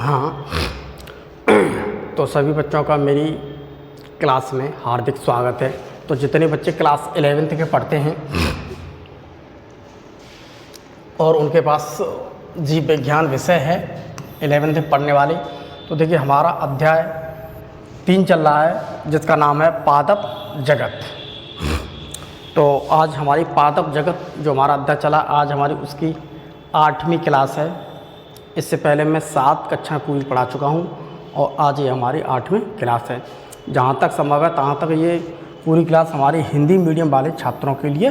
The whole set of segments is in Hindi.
हाँ, तो सभी बच्चों का मेरी क्लास में हार्दिक स्वागत है। तो जितने बच्चे क्लास 11th के पढ़ते हैं और उनके पास जीव विज्ञान विषय है 11th में पढ़ने वाले, तो देखिए हमारा अध्याय 3 चल रहा है जिसका नाम है पादप जगत। तो आज हमारी पादप जगत जो हमारा अध्याय चला, आज हमारी उसकी 8वीं क्लास है। इससे पहले मैं 7 कक्षा पूरी पढ़ा चुका हूँ और आज ये हमारी 8वीं क्लास है। जहाँ तक संभव है तहाँ तक ये पूरी क्लास हमारी हिंदी मीडियम वाले छात्रों के लिए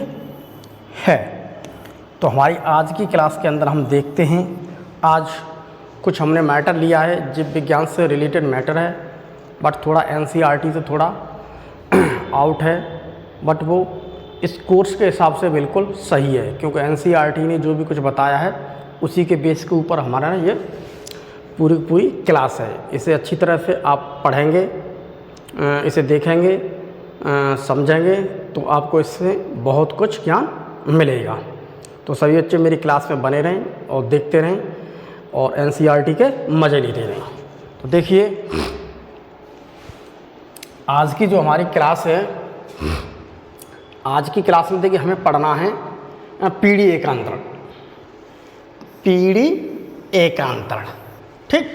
है। तो हमारी आज की क्लास के अंदर हम देखते हैं, आज कुछ हमने मैटर लिया है, जीव विज्ञान से रिलेटेड मैटर है, बट थोड़ा NCERT से थोड़ा आउट है, बट वो इस कोर्स के हिसाब से बिल्कुल सही है, क्योंकि NCERT ने जो भी कुछ बताया है उसी के बेस के ऊपर हमारा ये पूरी क्लास है। इसे अच्छी तरह से आप पढ़ेंगे, इसे देखेंगे, समझेंगे तो आपको इससे बहुत कुछ ज्ञान मिलेगा। तो सभी बच्चे मेरी क्लास में बने रहें और देखते रहें और NCERT के मज़े लेते रहें। तो देखिए आज की जो हमारी क्लास है, आज की क्लास में देखिए हमें पढ़ना है पीढ़ी एकांतरण। पीढ़ी एकांतरण, ठीक।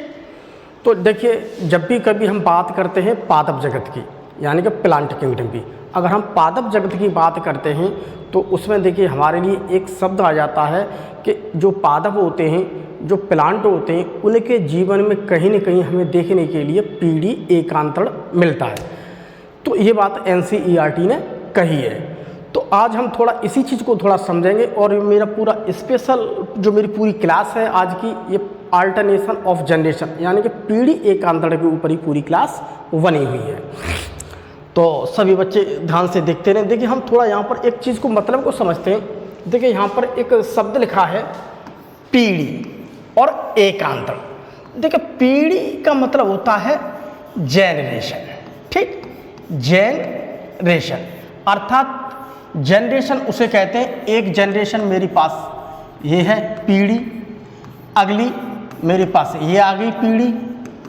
तो देखिए जब भी कभी हम बात करते हैं पादप जगत की, यानी कि प्लांट किंगडम की, अगर हम पादप जगत की बात करते हैं तो उसमें देखिए हमारे लिए एक शब्द आ जाता है कि जो पादप होते हैं, जो प्लांट होते हैं, उनके जीवन में कहीं न कहीं हमें देखने के लिए पीढ़ी एकांतरण मिलता है। तो ये बात NCERT ने कही है। तो आज हम थोड़ा इसी चीज़ को थोड़ा समझेंगे और मेरा पूरा स्पेशल जो मेरी पूरी क्लास है आज की, ये अल्टरनेशन ऑफ जनरेशन यानी कि पीढ़ी एकांतरण के ऊपर ही पूरी क्लास बनी हुई है। तो सभी बच्चे ध्यान से देखते रहें। देखिए हम थोड़ा यहाँ पर एक चीज़ को मतलब को समझते हैं। देखिए यहाँ पर एक शब्द लिखा है पीढ़ी और एकांतरण। देखिए पीढ़ी का मतलब होता है जेनरेशन, ठीक। जेनरेशन अर्थात जनरेशन उसे कहते हैं, एक जनरेशन मेरे पास ये है पीढ़ी, अगली मेरे पास ये आ गई पीढ़ी,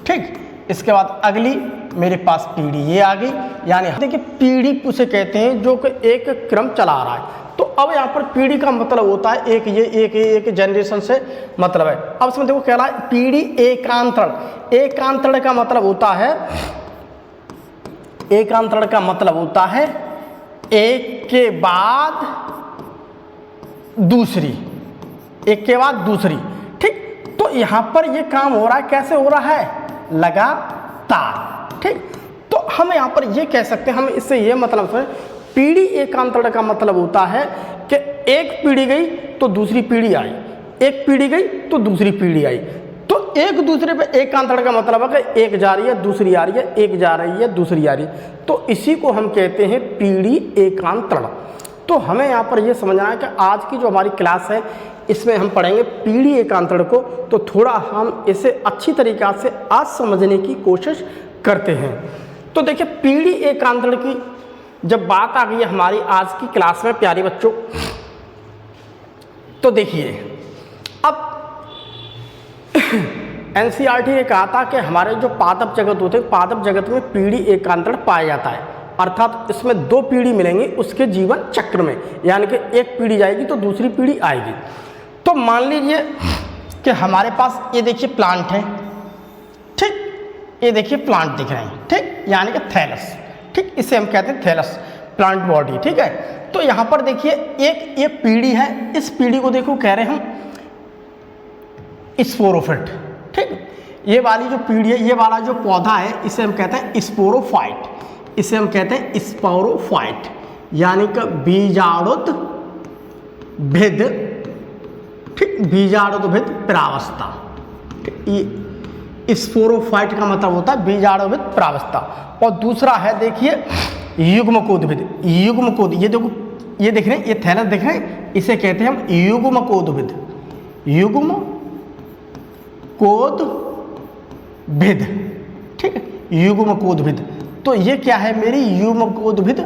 ठीक। इसके बाद अगली मेरे पास पीढ़ी ये आ गई, यानी देखिए पीढ़ी उसे कहते हैं जो कि एक क्रम चला रहा है। तो अब यहाँ पर पीढ़ी का मतलब होता है एक जनरेशन से मतलब है। अब इसमें देखो कह रहा है पीढ़ी एकांतरण। एकांतरण का मतलब होता है, एकांतरण का मतलब होता है एक के बाद दूसरी, एक के बाद दूसरी, ठीक। तो यहां पर ये काम हो रहा है, कैसे हो रहा है? लगातार, ठीक। तो हम यहां पर ये कह सकते हैं, हम इससे ये मतलब है पीढ़ी एकांतरण का मतलब होता है कि एक पीढ़ी गई तो दूसरी पीढ़ी आई, एक पीढ़ी गई तो दूसरी पीढ़ी आई। तो एक दूसरे पे एकांतरण का मतलब है कि एक जा रही है दूसरी आ रही है, एक जा रही है दूसरी आ रही है। तो इसी को हम कहते हैं पीढ़ी एकांतरण। तो हमें यहाँ पर ये समझना है कि आज की जो हमारी क्लास है इसमें हम पढ़ेंगे पीढ़ी एकांतरण को। तो थोड़ा हम इसे अच्छी तरीक़ा से आज समझने की कोशिश करते हैं। तो देखिए पीढ़ी एकांतरण की जब बात आ गई है हमारी आज की क्लास में प्यारे बच्चों, तो देखिए अब NCERT ने कहा था कि हमारे जो पादप जगत होते हैं, पादप जगत में पीढ़ी एकांतरण पाया जाता है। अर्थात इसमें 2 पीढ़ी मिलेंगी उसके जीवन चक्र में, यानी कि एक पीढ़ी जाएगी तो दूसरी पीढ़ी आएगी। तो मान लीजिए कि हमारे पास ये देखिए प्लांट है, ठीक। ये देखिए प्लांट दिख रहे हैं, ठीक, यानी कि थैलस, ठीक। इसे हम कहते हैं थैलस, प्लांट बॉडी, ठीक है। तो यहाँ पर देखिए एक ये पीढ़ी है, इस पीढ़ी को देखो कह रहे हैं हम स्पोरोफिट, ठीक। ये वाली जो पीढ़ी है, ये वाला जो पौधा है इसे हम कहते हैं स्पोरोफाइट, इसे हम कहते हैं स्पोरोफाइट, यानी कि बीजाणुद भिद, ठीक, बीजाणुद भिद प्रावस्था, ठीक। ये स्पोरोफाइट का मतलब होता है बीजाणुभिद प्रावस्था। और दूसरा है देखिए युग्मकोद्भिद। युग्मकोद, ये देखो ये देख रहे हैं, ये थैलस देख रहे हैं, इसे कहते हैं हम युग्मकोद्भिद, युग्म कोद्भिद, ठीक है, युग्मकोद्भिद। तो ये क्या है मेरी युग्मकोद्भिद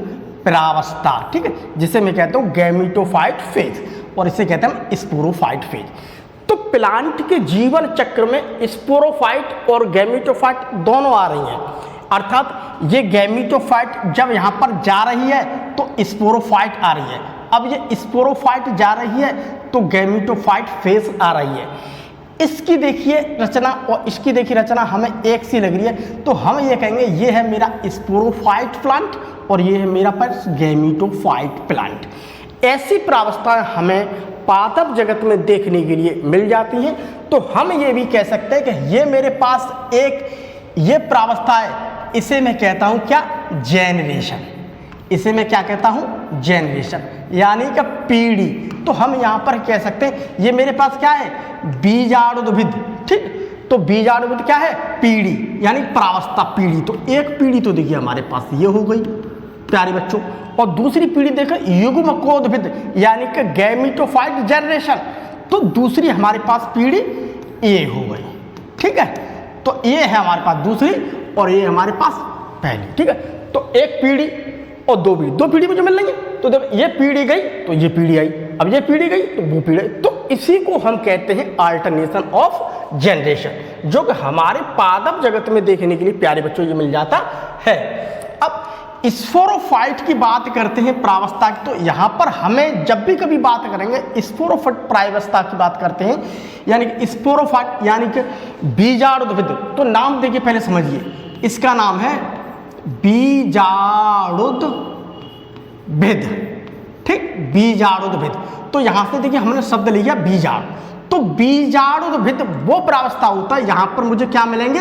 प्रावस्था, ठीक है, जिसे मैं कहता हूँ गैमीटोफाइट फेज और इसे कहते हैं हम स्पोरोफाइट फेज। तो प्लांट के जीवन चक्र में स्पोरोफाइट और गैमेटोफाइट दोनों आ रही हैं, अर्थात ये गैमेटोफाइट जब यहाँ पर जा रही है तो स्पोरोफाइट आ रही है, अब ये स्पोरोफाइट जा रही है तो गैमेटोफाइट फेज आ रही है। इसकी देखिए रचना और इसकी देखिए रचना हमें एक सी लग रही है, तो हम ये कहेंगे ये है मेरा स्पोरोफाइट प्लांट और ये है मेरा पास गैमेटोफाइट प्लांट। ऐसी प्रावस्थाएं हमें पादप जगत में देखने के लिए मिल जाती हैं। तो हम ये भी कह सकते हैं कि ये मेरे पास एक ये प्रावस्था है, इसे मैं कहता हूं क्या, जेनरेशन। इसे मैं क्या कहता हूं, जेनरेशन, यानी कि पीढ़ी। तो हम यहां पर कह सकते हैं ये मेरे पास क्या है, बीजाणुविद। ठीक, तो बीजाणुविद क्या है, पीढ़ी, यानी प्रावस्था, पीढ़ी। तो एक पीढ़ी तो देखिए हमारे पास ये हो गई प्यारे बच्चों, और दूसरी पीढ़ी देखो युग्मकोद्भिद, यानी कि गैमेटोफाइट जनरेशन। तो दूसरी हमारे पास पीढ़ी ये हो गई। ठीक है, तो ये है हमारे पास दूसरी और ये हमारे पास पहली। ठीक है, तो एक पीढ़ी और दो पीढ़ी मुझे मिल रही है। तो जब ये पीढ़ी गई तो ये पीढ़ी आई, अब ये पीढ़ी गई तो वो पीढ़ी आई। तो इसी को हम कहते हैं अल्टरनेशन ऑफ जनरेशन, जो कि हमारे पादप जगत में देखने के लिए प्यारे बच्चों ये मिल जाता है। अब स्पोरोफाइट की बात करते हैं प्रावस्था की, तो यहाँ पर हमें जब भी कभी बात करेंगे स्पोरोफाइट प्रावस्था की बात करते हैं, यानी कि स्पोरोफाइट यानी कि बीजाणुविद। तो नाम देखिए पहले समझिए, इसका नाम है बीजाणुविद। ठीक, बीजाणुविद। तो यहाँ से देखिए हमने शब्द लिया बीजाणु, तो बीजाणुविद वो प्रावस्था होता है, यहाँ पर मुझे क्या मिलेंगे,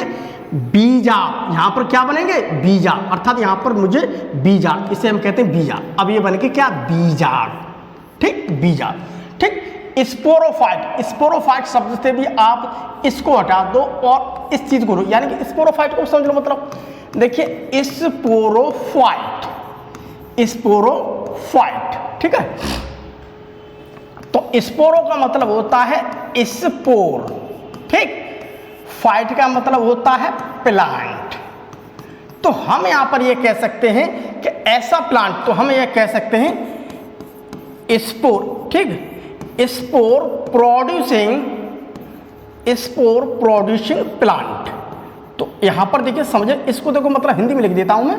बीजा। यहाँ पर क्या बनेंगे, बीजा, अर्थात यहाँ पर मुझे बीजा, इसे हम कहते हैं बीजा। अब ये बन के क्या, बीजाणु। ठीक, बीजा। ठीक, स्पोरोफाइट, स्पोरोफाइट शब्द से भी आप इसको हटा दो और इस चीज को, यानी कि स्पोरोफाइट को समझ लो। मतलब देखिए स्पोरोफाइट, स्पोरोफाइट। ठीक है, तो स्पोरो का मतलब होता है स्पोर। ठीक, फाइट का मतलब होता है प्लांट। तो हम यहां पर ये कह सकते हैं कि ऐसा प्लांट, तो हम ये कह सकते हैं स्पोर। ठीक, स्पोर प्रोड्यूसिंग प्लांट। तो यहां पर देखिए समझे, इसको देखो मतलब हिंदी में लिख देता हूं मैं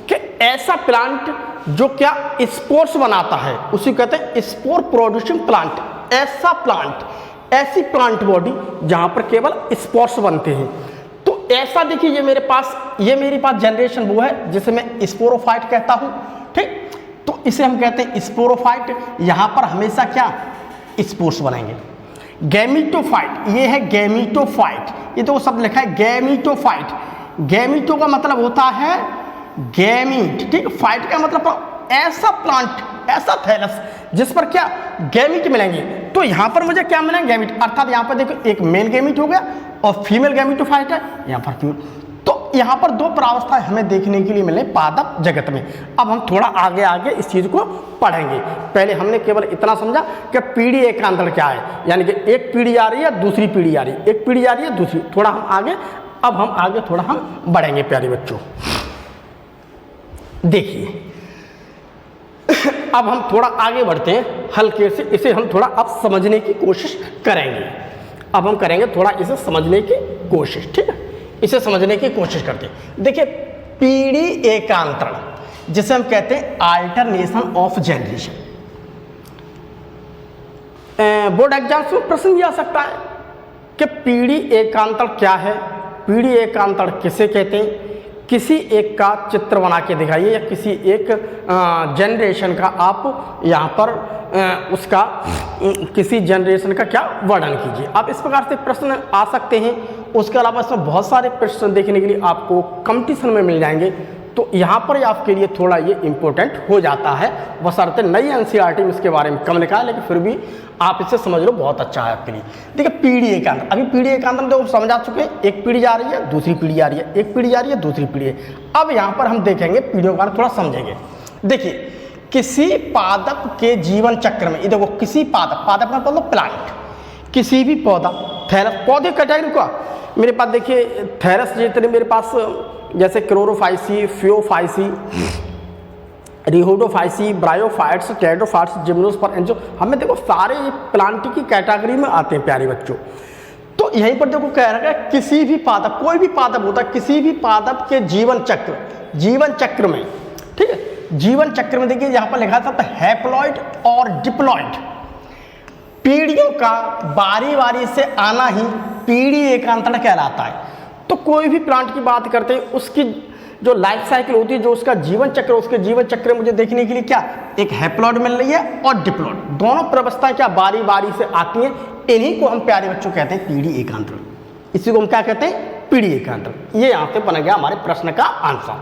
कि ऐसा प्लांट जो क्या स्पोर्स बनाता है उसी कहते हैं स्पोर प्रोड्यूसिंग प्लांट। ऐसा प्लांट, ऐसी प्लांट बॉडी जहां पर केवल स्पोर्स बनते हैं। तो ऐसा देखिए ये मेरे पास, ये मेरे पास जनरेशन वो है जिसे मैं स्पोरोफाइट कहता हूं। ठीक, तो इसे हम कहते हैं स्पोरोफाइट। यहां पर हमेशा क्या, स्पोर्स बनेंगे। गैमेटोफाइट, ये है गैमेटोफाइट, ये तो शब्द लिखा है गैमेटोफाइट। गैमेटो का मतलब होता है गैमीट। ठीक, फाइट का मतलब ऐसा प्लांट, ऐसा थैलस जिस पर क्या, गैमीट मिलेंगे। तो यहां पर मुझे क्या मिलेंगे, गैमीट, अर्थात यहां पर देखो एक मेल गैमीट हो गया और फीमेल गैमेटोफाइट है, यहां पर फीमेल। तो यहां पर दो प्रावस्थाएं हमें देखने के लिए मिले पादप जगत में। अब हम थोड़ा आगे आगे इस चीज को पढ़ेंगे। पहले हमने केवल इतना समझा कि पीढ़ी एकांतर क्या है, यानी कि एक पीढ़ी आ रही है दूसरी पीढ़ी आ रही है, एक पीढ़ी आ रही है दूसरी। थोड़ा हम आगे, अब हम आगे थोड़ा हम बढ़ेंगे प्यारे बच्चों। देखिए अब हम थोड़ा आगे बढ़ते हैं हल्के से, इसे हम थोड़ा अब समझने की कोशिश करेंगे। अब हम करेंगे थोड़ा इसे समझने की कोशिश। ठीक है, इसे समझने की कोशिश करते हैं। देखिए पीढ़ी एकांतरण जिसे हम कहते हैं alternation of generation, board exams में प्रश्न भी आ सकता है कि पीढ़ी एकांतरण क्या है, पीढ़ी एकांतरण किसे कहते हैं। किसी एक का चित्र बना के दिखाइए या किसी एक जनरेशन का आप यहाँ पर उसका किसी जनरेशन का क्या वर्णन कीजिए। आप इस प्रकार से प्रश्न आ सकते हैं। उसके अलावा इसमें बहुत सारे प्रश्न देखने के लिए आपको कंपटीशन में मिल जाएंगे। तो यहाँ पर आपके लिए थोड़ा ये इम्पोर्टेंट हो जाता है, बशर्ते नई एनसीईआरटी में इसके बारे में कम लिखा है, लेकिन फिर भी आप इसे समझ लो, बहुत अच्छा है आपके लिए। देखिए पीढ़ी एकांतर, अभी पीढ़ी एकांतर तो समझा चुके हैं, एक पीढ़ी जा रही है दूसरी पीढ़ी आ रही है, एक पीढ़ी जा रही है दूसरी पीढ़ी है। अब यहाँ पर हम देखेंगे पीढ़ियों का थोड़ा समझेंगे। देखिए किसी पादप के जीवन चक्र में, ये देखो किसी पादप, पादप का मतलब प्लांट, किसी भी पौधा, थैलस, पौधे कैटेगरी का मेरे पास देखिए थैलस जितने मेरे पास जैसे chlorophyceae, phaeophyceae, rhodophyceae, bryophytes, pteridophytes, gymnosperm, angio, हमें देखो सारे ये प्लांट की कैटेगरी में आते हैं प्यारे बच्चों। तो यहीं पर देखो कह रहा है किसी भी पादप, कोई भी पादप होता है, किसी भी पादप के जीवन चक्र में, ठीक है, जीवन चक्र में देखिए यहाँ पर लिखा था हैप्लॉइड और डिप्लॉइड पीढ़ियों का बारी बारी से आना ही पीढ़ी एकांतरण कहलाता है। तो कोई भी प्लांट की बात करते हैं, उसकी जो लाइफ साइकिल होती है, जो उसका जीवन चक्र, उसके जीवन चक्र मुझे देखने के लिए क्या एक हैप्लॉइड मिल रही है और डिप्लॉइड, दोनों प्रवस्थाएं क्या बारी बारी से आती हैं। इन्हीं को हम प्यारे बच्चों कहते हैं पीढ़ी एकांतरण। इसी को हम क्या कहते हैं, पीढ़ी एकांतरण। ये यहाँ से बन गया हमारे प्रश्न का आंसर।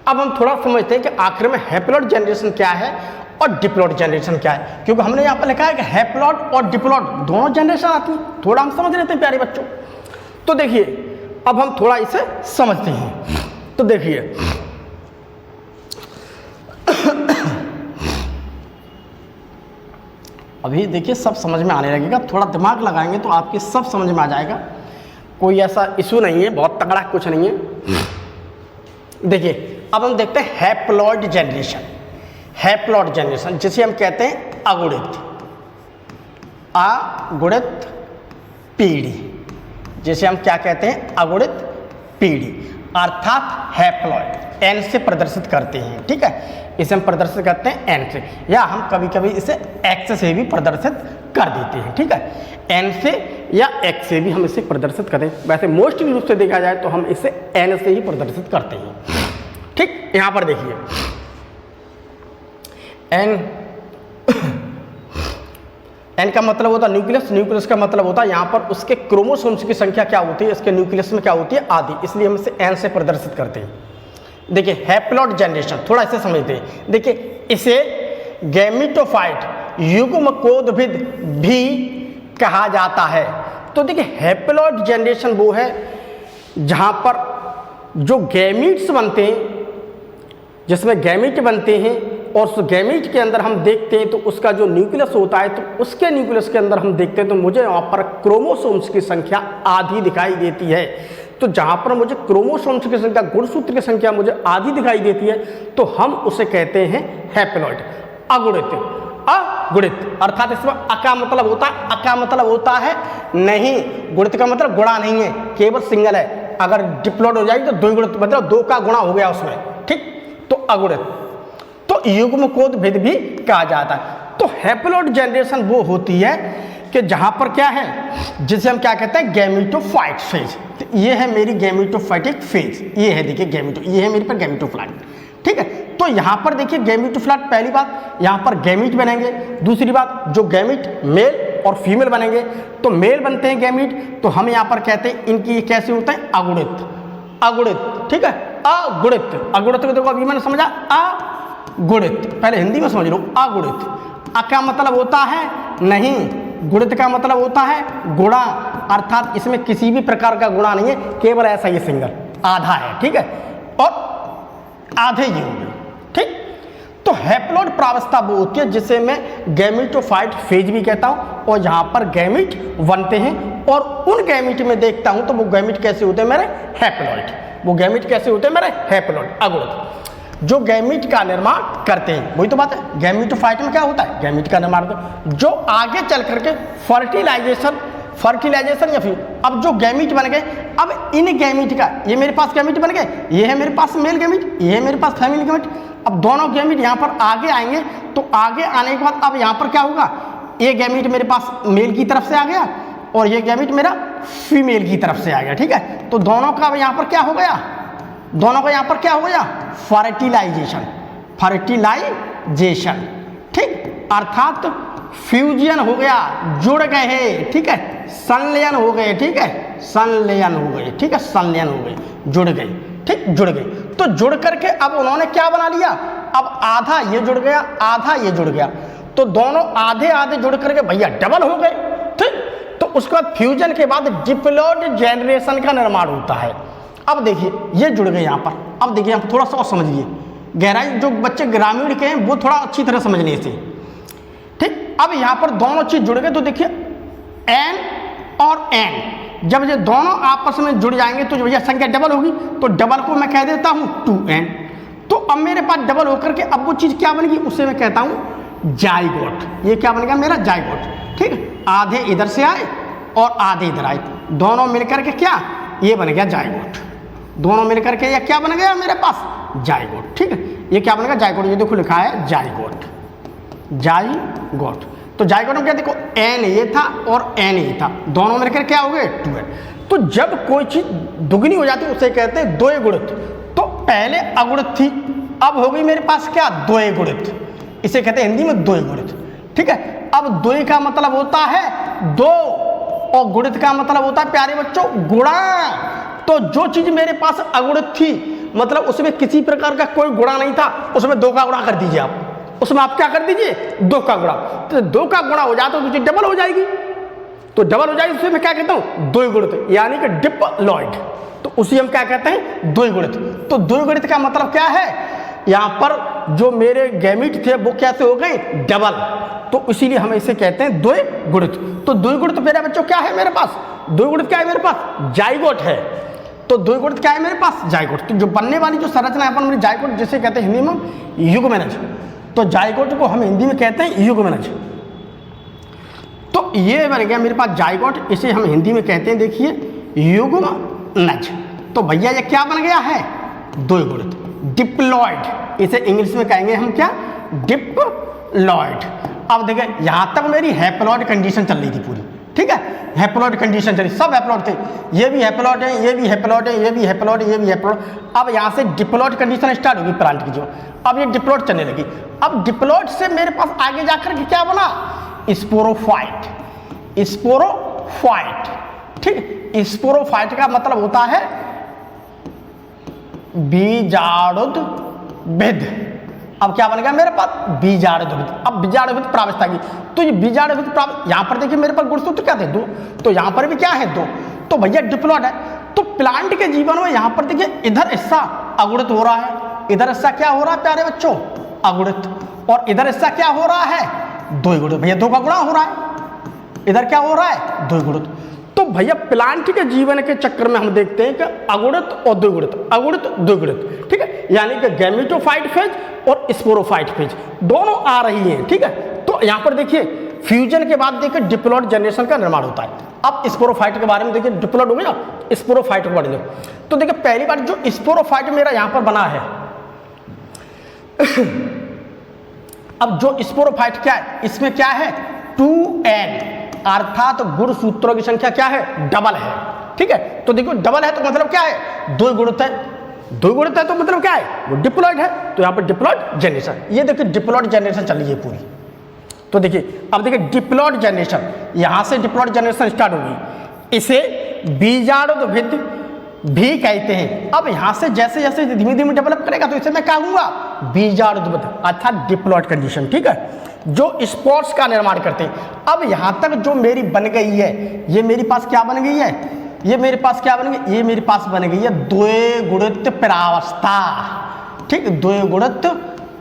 अब हम थोड़ा समझते हैं कि आखिर में हैप्लॉइड जनरेशन क्या है और डिप्लॉइड जनरेशन क्या है, क्योंकि हमने यहाँ पर लिखा है कि हैप्लॉइड और डिप्लॉइड दोनों जनरेशन आती हैं। थोड़ा हम समझ लेते हैं प्यारे बच्चों। तो देखिए अब हम थोड़ा इसे समझते हैं। तो देखिए अभी देखिए सब समझ में आने लगेगा, थोड़ा दिमाग लगाएंगे तो आपके सब समझ में आ जाएगा। कोई ऐसा इशू नहीं है, बहुत तगड़ा कुछ नहीं है। देखिए अब हम देखते हैं हैप्लॉइड जनरेशन। हैप्लॉइड जनरेशन जिसे हम कहते हैं अगुणित पीढ़ी, जिसे हम क्या कहते हैं, अगुणित पीढ़ी, अर्थात हैप्लॉइड एन से प्रदर्शित करते हैं। ठीक है, इसे हम प्रदर्शित करते हैं एन से, या हम कभी कभी इसे एक्स से भी प्रदर्शित कर देते हैं। ठीक है, एन से या एक्स से भी हम इसे प्रदर्शित करते हैं। वैसे मोस्टली रूप से देखा जाए तो हम इसे एन से ही प्रदर्शित करते हैं। ठीक, यहाँ पर देखिए एन का मतलब होता है न्यूक्लियस, न्यूक्लियस का मतलब होता है यहाँ पर उसके क्रोमोसोम्स की संख्या क्या होती है, इसके न्यूक्लियस में क्या होती है, आधी, इसलिए हम इसे एन से प्रदर्शित करते हैं। देखिए हैप्लॉइड जनरेशन थोड़ा इसे समझते हैं। देखिए इसे गैमीटोफाइट युग्मकोद्भिद भी कहा जाता है। तो देखिए हैप्लॉइड जनरेशन वो है जहाँ पर जो गैमीट्स बनते हैं, जिसमें गैमीट बनते हैं और उस गैमीट के अंदर हम देखते हैं तो उसका जो न्यूक्लियस होता है, तो उसके न्यूक्लियस के अंदर हम देखते हैं तो मुझे वहाँ पर क्रोमोसोम्स की संख्या आधी दिखाई देती है। तो जहाँ पर मुझे क्रोमोसोम्स की संख्या, गुणसूत्र की संख्या मुझे आधी दिखाई देती है, तो हम उसे कहते हैं हैप्लॉइड, अगुणित। अर्थात इसमें अ का मतलब होता है, अ का मतलब होता है नहीं, गुणित का मतलब गुणा नहीं है, केवल सिंगल है। अगर डिप्लॉइड हो जाएगी तो द्विगुणित, मतलब दो का गुणा हो गया उसमें। ठीक, तो अगुणित, तो युग्मकोद्भिद भी कहा जाता है। तो हैप्लॉइड जनरेशन वो होती है कि जहां पर क्या है, जिसे हम क्या कहते हैं, गैमीटोफाइट फेज। तो ये है मेरी गैमीटोफाइटिक फेज, ये है देखिए ये है मेरे पर गैमीटोफ्लाइट। ठीक है, तो यहाँ पर देखिए गैमीटोफ्लाइट, पहली बात यहाँ पर गैमीट बनेंगे। दूसरी बात जो गैमीट मेल और फीमेल बनेंगे, तो मेल बनते हैं गैमीट, तो हम यहाँ पर कहते हैं इनकी ये कैसे होते हैं, अगुणित। ठीक है, अगुणित को देखो अभी मैंने समझा, अगुणित, पहले हिंदी में समझ लो, अगुणित। अ का मतलब होता है नहीं, गुणित का मतलब होता है गुणा, अर्थात इसमें किसी भी प्रकार का गुणा नहीं है, केवल ऐसा ही सिंगल आधा है। ठीक है, और आधे ये हो गए। ठीक, तो हैप्लॉइड प्रावस्था वो होती है जिसे मैं गैमीटोफाइट फेज भी कहता हूं, और जहां पर गैमीट बनते हैं और उन गैमीट में देखता हूं तो वो गैमीट कैसे होते हैं मेरे, हैप्लॉइड। वो गैमीट कैसे होते हैं मेरे, हैप्लॉइड, अगुणित, जो गैमीट का निर्माण करते हैं। वही तो बात है, गैमीटोफाइट में क्या होता है, गैमीट का निर्माण जो आगे चल करके फर्टिलाइजेशन या फिर अब जो गैमीट बन गए, अब इन गैमीट का, ये मेरे पास गैमीट बन गए, ये है मेरे पास मेल गैमीट, ये है मेरे पास फीमेल गैमीट। अब दोनों गैमीट यहाँ पर आगे आएंगे, तो आगे आने के बाद अब यहाँ पर क्या होगा, ये गैमीट मेरे पास मेल की तरफ से आ गया और ये गैमीट मेरा फीमेल की तरफ से आ गया। ठीक है, तो दोनों का यहाँ पर क्या हो गया, दोनों का यहाँ पर क्या हो गया, फर्टिलाइजेशन। ठीक, अर्थात फ्यूजन हो गया, जुड़ गए। ठीक है, संलयन हो गए। ठीक है, संलयन हो गए। ठीक है, संलयन हो गए, जुड़ गए। ठीक, जुड़ गए, तो जुड़ करके अब उन्होंने क्या बना लिया, अब आधा ये जुड़ गया, आधा ये जुड़ गया, तो दोनों आधे आधे जुड़ करके भैया डबल हो गए। ठीक, तो उसके बाद फ्यूजन के बाद डिप्लॉइड जनरेशन का निर्माण होता है। अब देखिए ये जुड़ गए यहाँ पर, अब देखिए यहाँ पर थोड़ा सा और समझिए, गहराई जो बच्चे ग्रामीण के हैं वो थोड़ा अच्छी तरह समझने से। ठीक, अब यहाँ पर दोनों चीज जुड़ गए, तो देखिए एन और एन, जब ये दोनों आपस में जुड़ जाएंगे तो भैया संख्या डबल होगी, तो डबल को मैं कह देता हूँ 2n। तो अब मेरे पास डबल होकर के अब वो चीज़ क्या बनेगी, उसे मैं कहता हूँ जाइगोट। ये क्या बन गया मेरा जाइगोट, ठीक। आधे इधर से आए और आधे इधर आए, दोनों मिलकर के क्या, ये बन गया जाइगोट। दोनों मिलकर के ये क्या बन गया मेरे पास, जाइगोट, ठीक है। ये क्या बनेगा जाइगोट, ये देखो लिखा है जाइगोट, जाइगोट। तो जाइगोट में क्या देखो एन ये था और एन ये था, दोनों मिलकर क्या हो गए 2n। तो जब कोई चीज दुगनी हो जाती है उसे कहते हैं द्वय गुणित। तो पहले अगुणित थी, अब हो गई मेरे पास क्या द्वय गुणित, इसे कहते हैं हिंदी में द्वय गुणित, ठीक है। अब द्वय का मतलब होता है दो और गुणित का मतलब होता है प्यारे बच्चों गुणा। तो जो चीज मेरे पास अगुणित थी मतलब उसमें किसी प्रकार का कोई गुणा नहीं था, उसमें 2 का गुणा कर दीजिए आप, उसमें आप क्या कर दीजिए 2 का गुणा। तो 2 का गुणा हो जाए तो चीज डबल हो जाएगी, तो डबल हो जाएगी, उसे मैं क्या कहता हूँ द्विगुणित, यानी कि डिप्लॉइड। तो उसी हम क्या कहते हैं द्विगुणित। तो द्विगुणित का मतलब क्या है, यहाँ पर जो मेरे गैमीट थे वो कैसे हो गए डबल, तो इसीलिए हम इसे कहते हैं द्विगुणित। तो द्विगुणित मेरे बच्चों क्या है मेरे पास, द्विगुणित क्या है मेरे पास जाइगोट है। तो द्विगुणित क्या है मेरे पास जाइगोट। तो जो बनने वाली जो संरचना है अपन जाइगोट जिसे कहते हैं हिंदी में युग्मनज। तो जाइगोट को हम हिंदी में कहते हैं युग्मनज। तो ये बन गया मेरे पास जाइगोट, इसे हम हिंदी में कहते हैं देखिए युग्मनज। तो भैया ये क्या बन गया है द्विगुणित, डिप्लॉइड। इसे इंग्लिश में कहेंगे हम क्या डिप्लॉइड। अब देखिए यहाँ तक मेरी हैप्लॉइड कंडीशन चल रही थी पूरी, ठीक है। हैप्लॉइड कंडीशन चली, सब हैप्लॉइड थे, ये भी हैप्लॉइड है, ये भी हैप्लॉइड है, ये भी हैप्लॉइड है, ये भी हैप्लॉइड। अब यहाँ से डिप्लॉइड कंडीशन स्टार्ट होगी प्लांट की जो, अब ये डिप्लॉइड चलने लगी। अब डिप्लॉइड से मेरे पास आगे जाकर के क्या बना स्पोरोफाइट। स्पोरोफाइट, ठीक। स्पोरोफाइट का मतलब होता है बीजाणुद्भिद। अब क्या बन गया मेरे पास बीजाणुद्भिद। अब बीजाणुद्भिद प्रावस्था की, तो ये बीजाणुद्भिद यहाँ पर देखिए मेरे पास गुणसूत्र क्या थे 2, तो यहाँ पर भी क्या है 2, तो भैया डिप्लॉइड है। तो प्लांट के जीवन में यहाँ पर देखिए इधर हिस्सा अगुणित हो रहा है, इधर हिस्सा क्या हो रहा है प्यारे बच्चों अगुणित, और इधर हिस्सा क्या हो रहा है द्विगुणित। भैया 2 का गुणा हो रहा है, इधर क्या हो रहा है द्विगुणित। तो भैया प्लांट के जीवन के चक्कर में हम देखते हैं कि अगुणित और द्विगुणित, अगुणित द्विगुणित, ठीक है। यानी कि गैमेटोफाइट फेज और स्पोरोफाइट फेज दोनों आ रही हैं, ठीक है। तो यहाँ पर देखिए फ्यूजन के बाद देखिए डिप्लॉइड जनरेशन का निर्माण होता है। अब स्पोरोफाइट के बारे में देखिए, डिप्लॉइड हो गया, स्पोरोफाइट के बारे में तो देखिए पहली बार जो स्पोरोफाइट मेरा यहाँ पर बना है अब जो स्पोरोफाइट क्या है, इसमें क्या है 2n, अर्थात गुण सूत्रों की संख्या क्या है डबल है, ठीक है। तो देखो डबल है तो मतलब क्या है द्विगुणित है, द्विगुणित है तो मतलब क्या है वो डिप्लॉइड है। तो यहाँ पर डिप्लॉइड जनरेशन, ये देखिए डिप्लॉइड जनरेशन चल रही है पूरी। तो देखिए अब देखिए डिप्लॉइड जनरेशन, यहाँ से डिप्लॉइड जनरेशन स्टार्ट होगी, इसे बीजाणुद्भिद भी कहते हैं। अब यहाँ से जैसे जैसे धीमे धीमे डेवलप करेगा तो इसे मैं कहूँगा बीजाणुद्भिद अर्थात डिप्लॉइड कंडीशन, ठीक है, जो स्पोर्स का निर्माण करते हैं। अब यहाँ तक जो मेरी बन गई है, ये मेरे पास क्या बन गई है, ये मेरे पास क्या बन गई, ये मेरे पास बन गई है द्विगुणित प्रावस्था, ठीक, द्विगुणित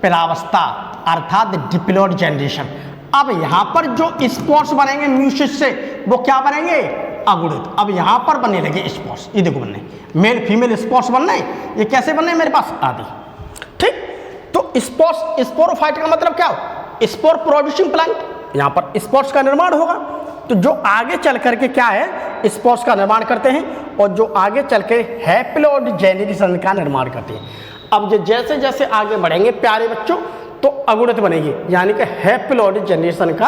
प्रावस्था अर्थात डिप्लॉइड जनरेशन। अब यहाँ पर जो स्पोर्स बनेंगे म्यूसिस से वो क्या बनेंगे अगुणित। अब यहाँ पर बनने लगे स्पोर्स, ये देखो बनने मेल फीमेल स्पोर्स बनने, ये कैसे बनने मेरे पास आदि, ठीक। तो स्पोर्स, स्पोरोफाइट का मतलब क्या हो स्पोर प्रोड्यूसिंग प्लांट, यहाँ पर स्पोर्स का निर्माण होगा। तो जो आगे चल करके क्या है स्पोर्स का निर्माण करते हैं और जो आगे चल के हैप्लॉइड जनरेशन का निर्माण करते हैं। अब जैसे जैसे आगे बढ़ेंगे प्यारे बच्चों तो अगुणित बनेगी, यानी कि हैप्लॉइड जनरेशन का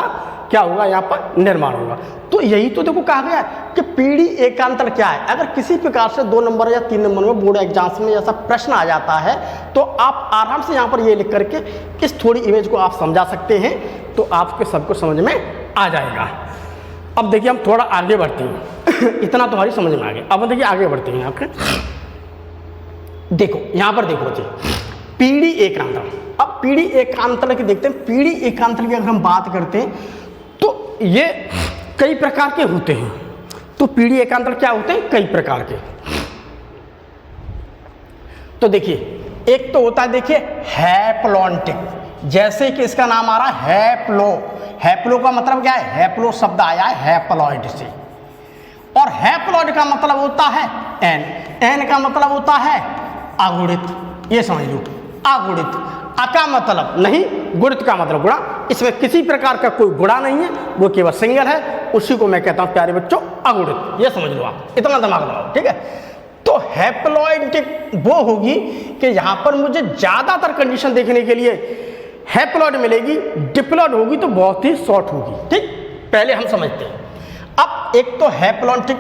क्या होगा यहाँ पर निर्माण होगा। तो यही तो देखो कहा गया कि पीढ़ी एकांतर क्या है। अगर किसी प्रकार से 2 नंबर या 3 नंबर में बोर्ड एग्जाम्स में ऐसा प्रश्न आ जाता है तो आप आराम से यहाँ पर ये लिख करके इस थोड़ी इमेज को आप समझा सकते हैं, तो आपके सबको समझ में आ जाएगा। अब देखिए हम थोड़ा आगे बढ़ते हैं इतना तो हमारी समझ में आ गया। अब देखिए आगे बढ़ते हैं आपके, देखो यहाँ पर देखो बच्चे पीढ़ी एकांतर। अब पीढ़ी एकांतर की देखते हैं, पीढ़ी एकांतर की अगर हम बात करते हैं तो ये कई प्रकार के होते हैं। तो पीढ़ी एकांतर क्या होते हैं कई प्रकार के। तो देखिए एक तो होता है देखिए हैप्लॉन्टिक, जैसे कि इसका नाम आ रहा है हैप्लो। हैप्लो का मतलब क्या है, हैप्लो शब्द आया है हैप्लॉइड से, और हैप्लॉइड का मतलब होता है एन, एन का मतलब होता है अगुणित, ये समझ लो। अगुणित। अ का मतलब नहीं, गुणित का मतलब गुणा। इसमें किसी प्रकार का कोई गुणा नहीं है, वो केवल सिंगल है, उसी को मैं कहता हूं प्यारे बच्चों अगुणित। ये समझ लो आप, इतना दिमाग लगाओ, ठीक है। तो हैप्लॉइड वो होगी कि यहां पर मुझे ज्यादातर कंडीशन देखने के लिए हैप्लॉइड मिलेगी, डिप्लॉइड होगी तो बहुत ही शॉर्ट होगी, ठीक। पहले हम समझते हैं। अब एक तो haploid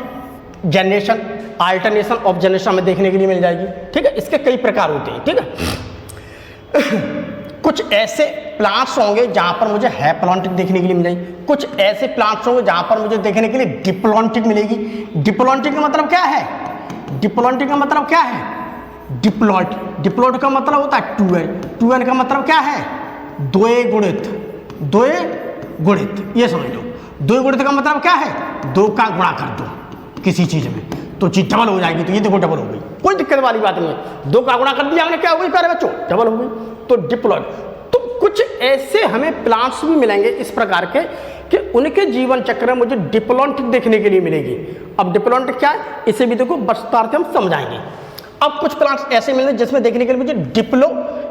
generation, alternation of generation हमें देखने के लिए मिल जाएगी, ठीक है। इसके कई प्रकार होते हैं, ठीक है। कुछ ऐसे प्लांट्स होंगे जहां पर मुझे हैप्लॉन्टिक देखने के लिए मिलेगी, कुछ ऐसे प्लांट्स होंगे जहां पर मुझे देखने के लिए डिप्लॉन्टिक मिलेगी। डिप्लॉन्टिक का मतलब क्या है? डिप्लॉन्टिक का मतलब क्या है? डिप्लॉइड। डिप्लॉइड का मतलब होता है 2n। 2n का मतलब क्या है? द्वय गुणित। द्वय गुणित, ये समझ लो। द्वय गुणित का मतलब क्या है? दो का गुणा कर दो किसी चीज में तो चीज डबल हो जाएगी। तो ये देखो डबल हो गई, कोई दिक्कत वाली बात नहीं है। दो का गुणा कर दिया हमने, क्या हो गई प्यारे बच्चों? डबल हो गई। तो डिप्लॉइड। तो कुछ ऐसे हमें प्लांट्स भी मिलेंगे इस प्रकार के कि उनके जीवन चक्र में मुझे डिप्लॉन्टिक देखने के लिए मिलेगी। अब डिप्लॉन्टिक क्या है, इसे भी देखो विस्तार से हम समझाएंगे। अब कुछ प्लांट्स ऐसे मिलेंगे जिसमें देखने के लिए मुझे डिप्लो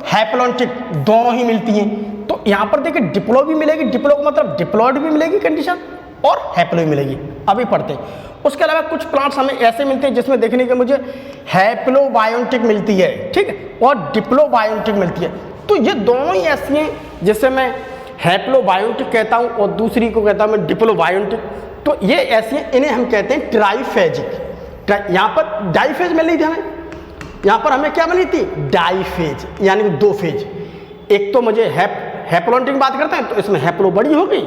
हैप्लॉन्टिक दोनों ही मिलती हैं। तो यहाँ पर देखिए डिप्लो भी मिलेगी, डिप्लो का मतलब डिप्लॉइड भी मिलेगी कंडीशन और हैप्लो भी मिलेगी। अभी पढ़ते हैं। उसके अलावा कुछ प्लांट्स हमें ऐसे मिलते हैं जिसमें देखने के मुझे हैप्लोबायोटिक मिलती है, ठीक है, और डिप्लोबायोटिक मिलती है। तो ये दोनों ही ऐसी हैं जिसे मैं हैप्लोबायोटिक कहता हूँ और दूसरी को कहता हूँ मैं डिप्लोबायोटिक। तो ये ऐसी हैं, इन्हें हम कहते हैं ट्राइफेजिक। यहाँ पर डाइफेज मिल रही थी हमें, यहाँ पर हमें क्या मिली थी? डाइफेज, यानी कि दो फेज। एक तो मुझे हैप्लॉन्टिक बात करते हैं तो इसमें हैप्लो बड़ी होगी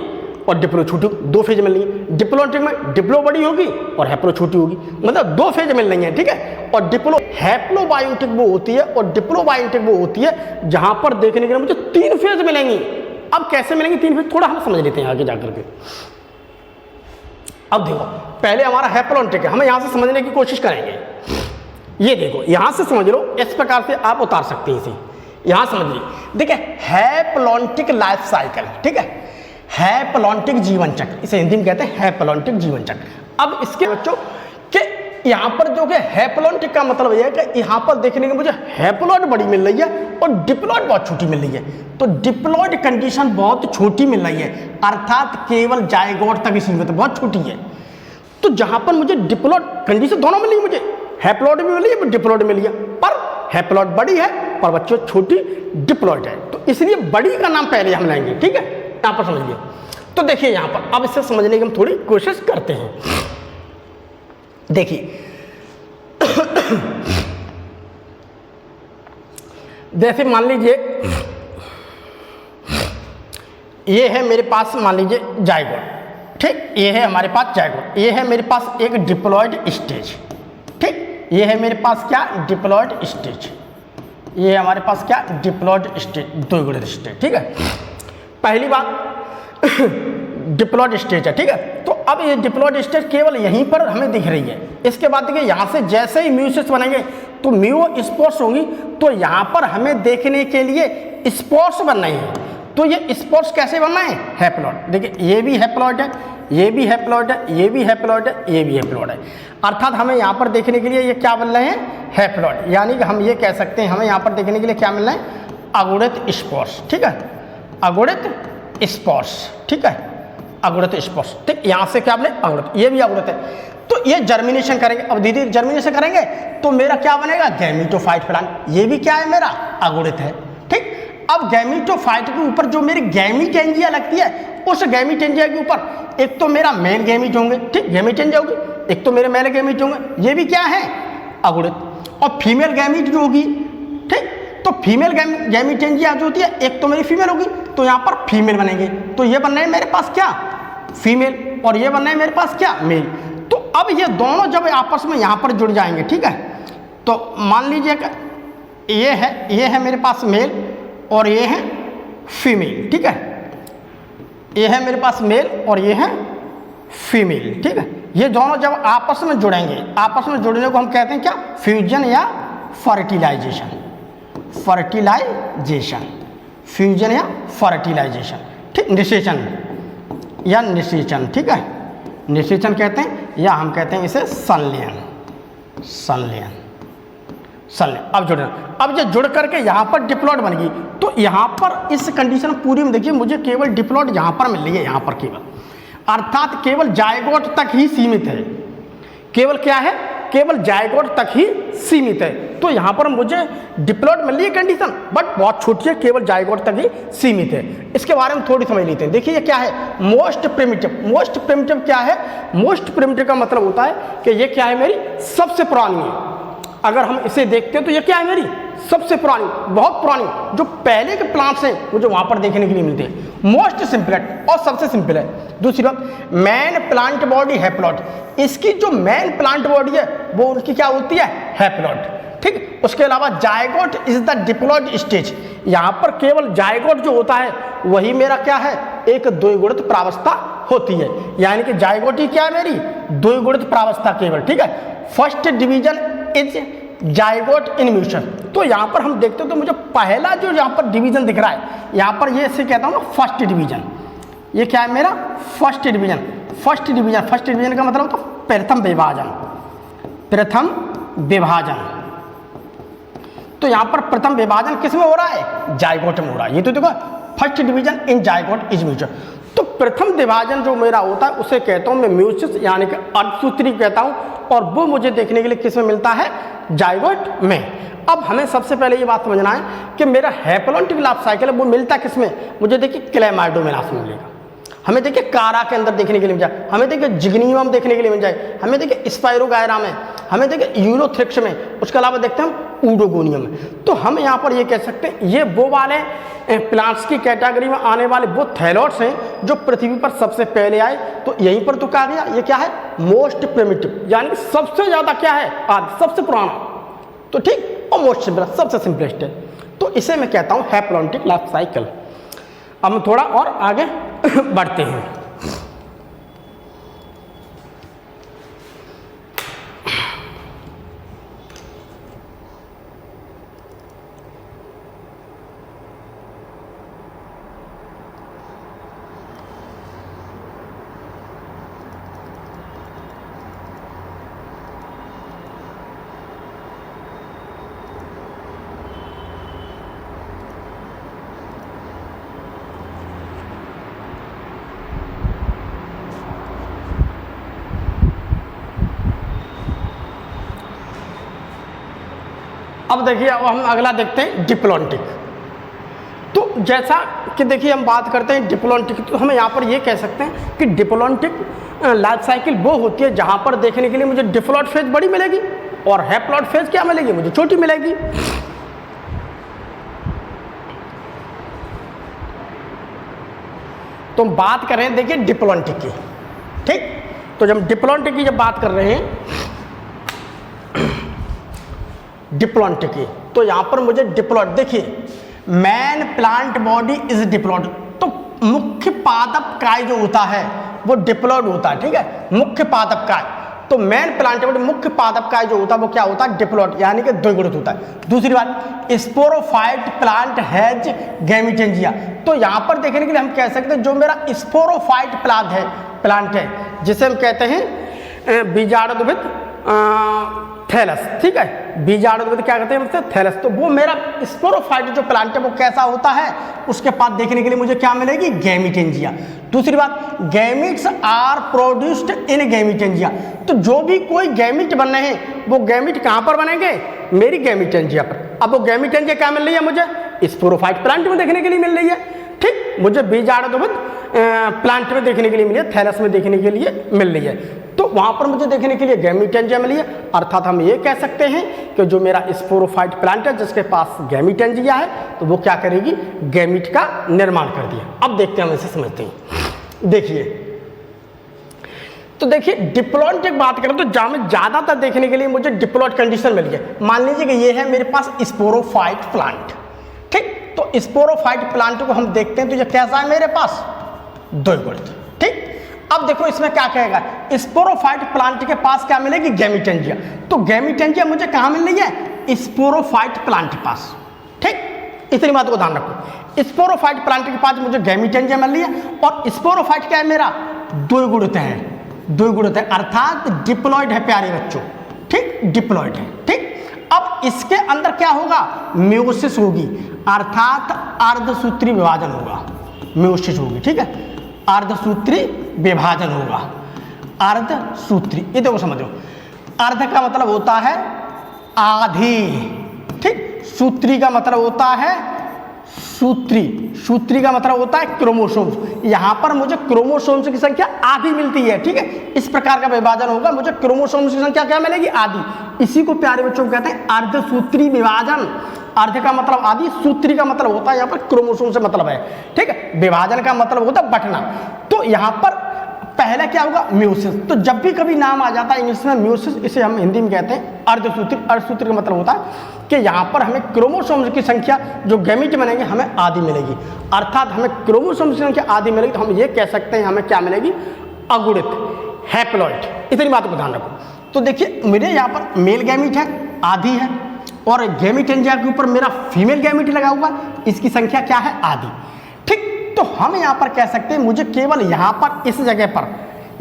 और डिप्लो छोटी, दो फेज मिल रही है। डिप्लॉन्टिक में डिप्लो बड़ी होगी और हैप्लो छोटी होगी, मतलब दो फेज मिल रही है, ठीक है। और डिप्लो हैप्लोबायोटिक वो होती है और डिप्लोबायोटिक वो होती है जहां पर देखने के लिए मुझे तीन फेज मिलेंगी। अब कैसे मिलेंगी तीन फेज, थोड़ा हम समझ लेते हैं आगे जाकर के। अब देखो, पहले हमारा हैप्लॉन्टिक है, हम यहां से समझने की कोशिश करेंगे। ये देखो, यहां से समझ लो, इस प्रकार से आप उतार सकते हैं इसे। यहां समझिए, देखिए हैप्लॉन्टिक लाइफ साइकिल, ठीक है, हैप्लॉन्टिक जीवन चक्र, इसे हिंदी में कहते हैं हैप्लॉन्टिक जीवन चक्र। अब इसके बच्चों कि यहाँ पर जो कि हैप्लॉन्टिक का मतलब यह है कि यहाँ पर देखने के मुझे हैप्लॉइड बड़ी मिल रही है और डिप्लॉइड बहुत छोटी मिल रही है। तो डिप्लॉइड कंडीशन बहुत छोटी मिल रही है, अर्थात केवल जायगोट तक सीमित, बहुत छोटी है। तो जहाँ पर मुझे डिप्लॉइड कंडीशन दोनों मिली, मुझे हैप्लॉइड भी मिली है, डिप्लॉइड मिली है, पर हैप्लॉइड बड़ी है पर बच्चों छोटी डिप्लॉइड है। तो इसलिए बड़ी का नाम पहले हम लेंगे, ठीक है, यहाँ पर समझिए। तो देखिए यहाँ पर अब इसे समझने की हम थोड़ी कोशिश करते हैं। देखिए जैसे मान लीजिए ये है मेरे पास, मान लीजिए जायगोट, ठीक, ये है हमारे पास जायगोट, ये है मेरे पास एक डिप्लॉइड स्टेज, ठीक, ये है मेरे पास क्या? Diploid stage. ये है हमारे पास क्या? डिप्लॉइड स्टेज, द्विगुणित स्टेज, ठीक है। पहली बात डिप्लॉइड स्टेज है, ठीक है। तो अब ये डिप्लॉइड स्टेज केवल यहीं पर हमें दिख रही है। इसके बाद देखिए यहाँ से जैसे ही म्यूसिस बनेंगे तो म्यू स्पोर्ट्स होंगी, तो यहाँ पर हमें देखने के लिए स्पोर्ट्स बन रही है। तो ये स्पोर्ट्स कैसे बनना है? हैप्लॉइड। देखिए ये भी हैप्लॉइड है, ये भी हैप्लॉइड है, ये भी हैप्लॉइड है, ये भी हैप्लॉइड है, अर्थात हमें यहाँ पर देखने के लिए ये क्या बन रहे हैं? हैप्लॉइड। यानी कि हम ये कह सकते हैं हमें यहाँ पर देखने के लिए क्या मिल रहा है? अगुणित स्पोर्ट्स, ठीक है, अगुणित स्पोर्ट्स, ठीक है, अगुणित स्पोर्ट्स, ठीक। यहाँ से क्या बने? अगुणित, ये भी अगुणित है। तो ये जर्मिनेशन करेंगे, अब धीरे धीरे जर्मिनेशन करेंगे तो मेरा क्या बनेगा? Gametophyte plant. ये भी क्या है? मेरा अगुणित है, ठीक। अब गैमीटोफाइट के ऊपर जो मेरी गैमीटेंजिया लगती है, उस गैमीटेंजिया के ऊपर एक तो मेरा मेल गैमीट होंगे, ठीक, गैमीटेंजिया होगी, एक तो मेरे मेल गैमीट होंगे, ये भी क्या है? अगुणित। और फीमेल गैमीट जो होगी, ठीक, तो फीमेल गैमीटेंजिया जो होती है, एक तो मेरी फीमेल होगी, तो यहाँ पर फीमेल बनेंगे। तो ये बन रहे हैं मेरे पास क्या? फीमेल, और ये बन रहे हैं मेरे पास क्या? मेल। तो अब ये दोनों जब आपस में यहाँ पर जुड़ जाएंगे, ठीक है, तो मान लीजिए कि ये है मेरे पास मेल और ये है फीमेल, ठीक है, ये है मेरे पास मेल और ये है फीमेल, ठीक है। ये दोनों जब आपस में जुड़ेंगे, आपस में जुड़ने को हम कहते हैं क्या? फ्यूजन या फर्टिलाइजेशन। फर्टिलाइजेशन, फ्यूजन या फर्टिलाइजेशन, ठीक, निषेचन या निषेचन, ठीक है, निषेचन कहते हैं, या हम कहते हैं इसे संलयन। संलयन, सल अब जुड़ना, अब ये जुड़ करके यहाँ पर डिप्लॉइड बन गई। तो यहाँ पर इस कंडीशन पूरी में देखिए मुझे केवल डिप्लॉइड यहाँ पर मिल रही है, यहाँ पर केवल, अर्थात केवल जायगोट तक ही सीमित है। केवल क्या है, केवल जायगोट तक ही सीमित है। तो यहाँ पर मुझे डिप्लॉइड मिल रही है कंडीशन, बट बहुत छोटी है, केवल जायगोट तक ही सीमित है। इसके बारे में थोड़ी समझ लेते हैं। देखिए ये क्या है, मोस्ट प्रिमिटिव। मोस्ट प्रिमिटिव क्या है, मोस्ट प्रिमिटिव का मतलब होता है कि ये क्या है, मेरी सबसे पुरानी है। अगर हम इसे देखते हैं तो ये क्या है, मेरी सबसे पुरानी, बहुत पुरानी, जो पहले के प्लांट्स हैं मुझे वहाँ पर देखने के लिए मिलते हैं। मोस्ट सिंपलेट और सबसे सिंपल है। दूसरी बात, मेन प्लांट बॉडी हैप्लॉइड, इसकी जो मेन प्लांट बॉडी है वो उनकी क्या होती है, हैप्लॉइड। ठीक, उसके अलावा zygote is the diploid stage, यहाँ पर केवल जायगोट जो होता है वही मेरा क्या है, एक द्विगुणित प्रावस्था होती है। यानी कि जायगोट ही क्या है, मेरी द्विगुणित प्रावस्था केवल। ठीक है, first division is zygote in mutual. तो यहाँ पर हम देखते हो तो मुझे पहला जो यहाँ पर डिवीजन दिख रहा है, यहाँ पर ये इसे कहता हूँ फर्स्ट डिवीजन। ये क्या है मेरा, first division. First division, first division का मतलब होता है प्रथम विभाजन, प्रथम विभाजन। तो यहाँ पर प्रथम विभाजन किस में हो रहा है, जायगोट में हो रहा है। ये तो देखो first division in zygote is mutual. तो प्रथम विभाजन जो मेरा होता है उसे कहता हूँ मैं म्यूचुअस, यानी कि अर्धसूत्री कहता हूँ, और वो मुझे देखने के लिए किस में मिलता है, जायगोट में। अब हमें सबसे पहले ये बात समझना है कि मेरा हैप्लॉइड लाइफ साइकिल है वो मिलता किस में, मुझे देखिए क्लेमाइडोमोनास में मिलेगा, हमें देखिए कारा के अंदर देखने के लिए मिल जाए, हमें देखिए जिग्नियम देखने के लिए मिल जाए, हमें देखिए स्पाइरोगायरा में, हमें देखिए यूरोथ्रिक्स में, उसके अलावा देखते हैं हम ऊडोगोनियम में। तो हम यहाँ पर ये कह सकते हैं ये वो वाले प्लांट्स की कैटेगरी में आने वाले वो थैलॉइड्स हैं जो पृथ्वी पर सबसे पहले आए। तो यहीं पर तो कहा गया ये क्या है, मोस्ट प्रिमिटिव, यानी सबसे ज़्यादा क्या है, आदि सबसे पुराना। तो ठीक, और मोस्ट सिंपल, सबसे सिंपलेस्ट है। तो इसे मैं कहता हूँ हैप्लॉइड लाइफ साइकिल। अब हम थोड़ा और आगे बढ़ते हैं। अब देखिए, अब हम अगला देखते हैं डिप्लॉन्टिक। तो जैसा कि देखिए हम बात करते हैं डिप्लॉन्टिक, तो हम यहाँ पर ये कह सकते हैं कि डिप्लॉन्टिक लाइफ साइकिल वो होती है जहाँ पर देखने के लिए मुझे डिप्लॉइड फेज बड़ी मिलेगी और हैप्लॉइड फेज क्या मिलेगी, मुझे छोटी मिलेगी। तो हम बात करें देखिए डिप्लॉन्टिक की। ठीक, तो जब डिप्लॉन्टिक की जब बात कर रहे हैं डिप्लॉन्टिक की, तो यहाँ पर मुझे डिप्लॉइड, देखिए man plant body is diploid. तो मुख्य पादप काय जो होता है वो डिप्लॉइड होता है। ठीक है, मुख्य पादप काय, तो मैन प्लांट बॉडी मुख्य पादप काय जो होता है वो क्या होता है, डिप्लॉइड, यानी कि द्विगुणित होता है। दूसरी बात, स्पोरोफाइट प्लांट हैज गैमिटेंजिया। तो यहाँ पर देखने के लिए हम कह सकते हैं जो मेरा स्पोरोफाइट प्लांट है जिसे हम कहते हैं बीजाणुद्भिद थैलस। ठीक है, बीजाणुद्भिद क्या कहते हैं हमसे, थैलस। तो वो मेरा स्पोरोफाइट जो प्लांट है वो कैसा होता है, उसके पास देखने के लिए मुझे क्या मिलेगी, गैमिटेंजिया। दूसरी बात, gametes are produced in gametangia. तो जो भी कोई गैमिट बन रहे हैं वो गैमिट कहाँ पर बनेंगे, मेरी गैमिटेंजिया पर। अब वो गैमिटेंजिया क्या मिल रही है मुझे, स्पोरोफाइट प्लांट में देखने के लिए मिल रही है। ठीक, मुझे बीजाणुद्भिद प्लांट में देखने के लिए मिली है, थैलस में देखने के लिए मिल रही है। तो वहाँ पर मुझे देखने के लिए गैमिटेंजिया मिली है। अर्थात हम ये कह सकते हैं कि जो मेरा स्पोरोफाइट प्लांट है जिसके पास गैमिटेंजिया है तो वो क्या करेगी, गैमिट का निर्माण कर दिया। अब देखते हैं, हम इसे समझते हैं। देखिए, तो देखिए डिप्लॉइड बात करें तो जहाँ में ज़्यादातर देखने के लिए मुझे डिप्लॉइड कंडीशन मिली है। मान लीजिए कि ये है मेरे पास स्पोरोफाइट प्लांट। ठीक, तो स्पोरोफाइट प्लांट को हम देखते हैं तो ये कैसा है मेरे पास, द्विगुणित। ठीक, अब देखो इसमें क्या कहेगा, स्पोरोफाइट प्लांट के पास क्या मिलेगी, गैमिटेंजिया। तो गैमिटेंजिया मुझे कहाँ मिल रही है, स्पोरोफाइट प्लांट के पास। ठीक, इतनी बात को ध्यान रखो, स्पोरोफाइट प्लांट के पास मुझे गैमिटेंजिया मिल रही है और स्पोरोफाइट क्या है मेरा, द्विगुणित है, द्विगुणित है, अर्थात डिप्लॉइड है प्यारे बच्चों। ठीक, डिप्लॉइड है। ठीक, अब इसके अंदर क्या होगा, मेयोसिस होगी, अर्थात अर्धसूत्री विभाजन होगा, मेयोसिस होगी, ठीक है, अर्धसूत्री विभाजन होगा, अर्धसूत्री। ये देखो समझो, अर्ध का मतलब होता है आधी, ठीक, सूत्री का मतलब होता है सूत्री, सूत्री का मतलब होता है क्रोमोसोम्स। यहाँ पर मुझे क्रोमोसोम्स की संख्या आधी मिलती है, ठीक है, इस प्रकार का विभाजन होगा, मुझे क्रोमोसोम्स की संख्या क्या मिलेगी, आधी। इसी को प्यारे बच्चों कहते हैं अर्धसूत्री विभाजन। अर्ध का मतलब आधी, सूत्री का मतलब होता है यहाँ पर क्रोमोसोम से मतलब है, ठीक है, विभाजन का मतलब होता है बंटना। तो यहाँ पर पहला क्या होगा, मेयोसिस। तो जब भी कभी नाम आ जाता है इंग्लिश में मेयोसिस, इसे हम हिंदी में कहते हैं अर्धसूत्री। अर्धसूत्री का मतलब होता है कि यहाँ पर हमें क्रोमोसोम्स की संख्या जो गैमीट बनेंगे हमें आधी मिलेगी, अर्थात हमें क्रोमोसोम्स की संख्या आधी मिलेगी, तो हम ये कह सकते हैं हमें क्या मिलेगी, अगुणित, हैप्लॉइड। इतनी बात को ध्यान रखो। तो देखिए मेरे यहाँ पर मेल गैमीट है, आधी है, और गैमीट एंजिया के ऊपर मेरा फीमेल गैमीट लगा हुआ, इसकी संख्या क्या है, आधी, ठीक। तो हम यहाँ पर कह सकते हैं मुझे केवल यहाँ पर इस जगह पर,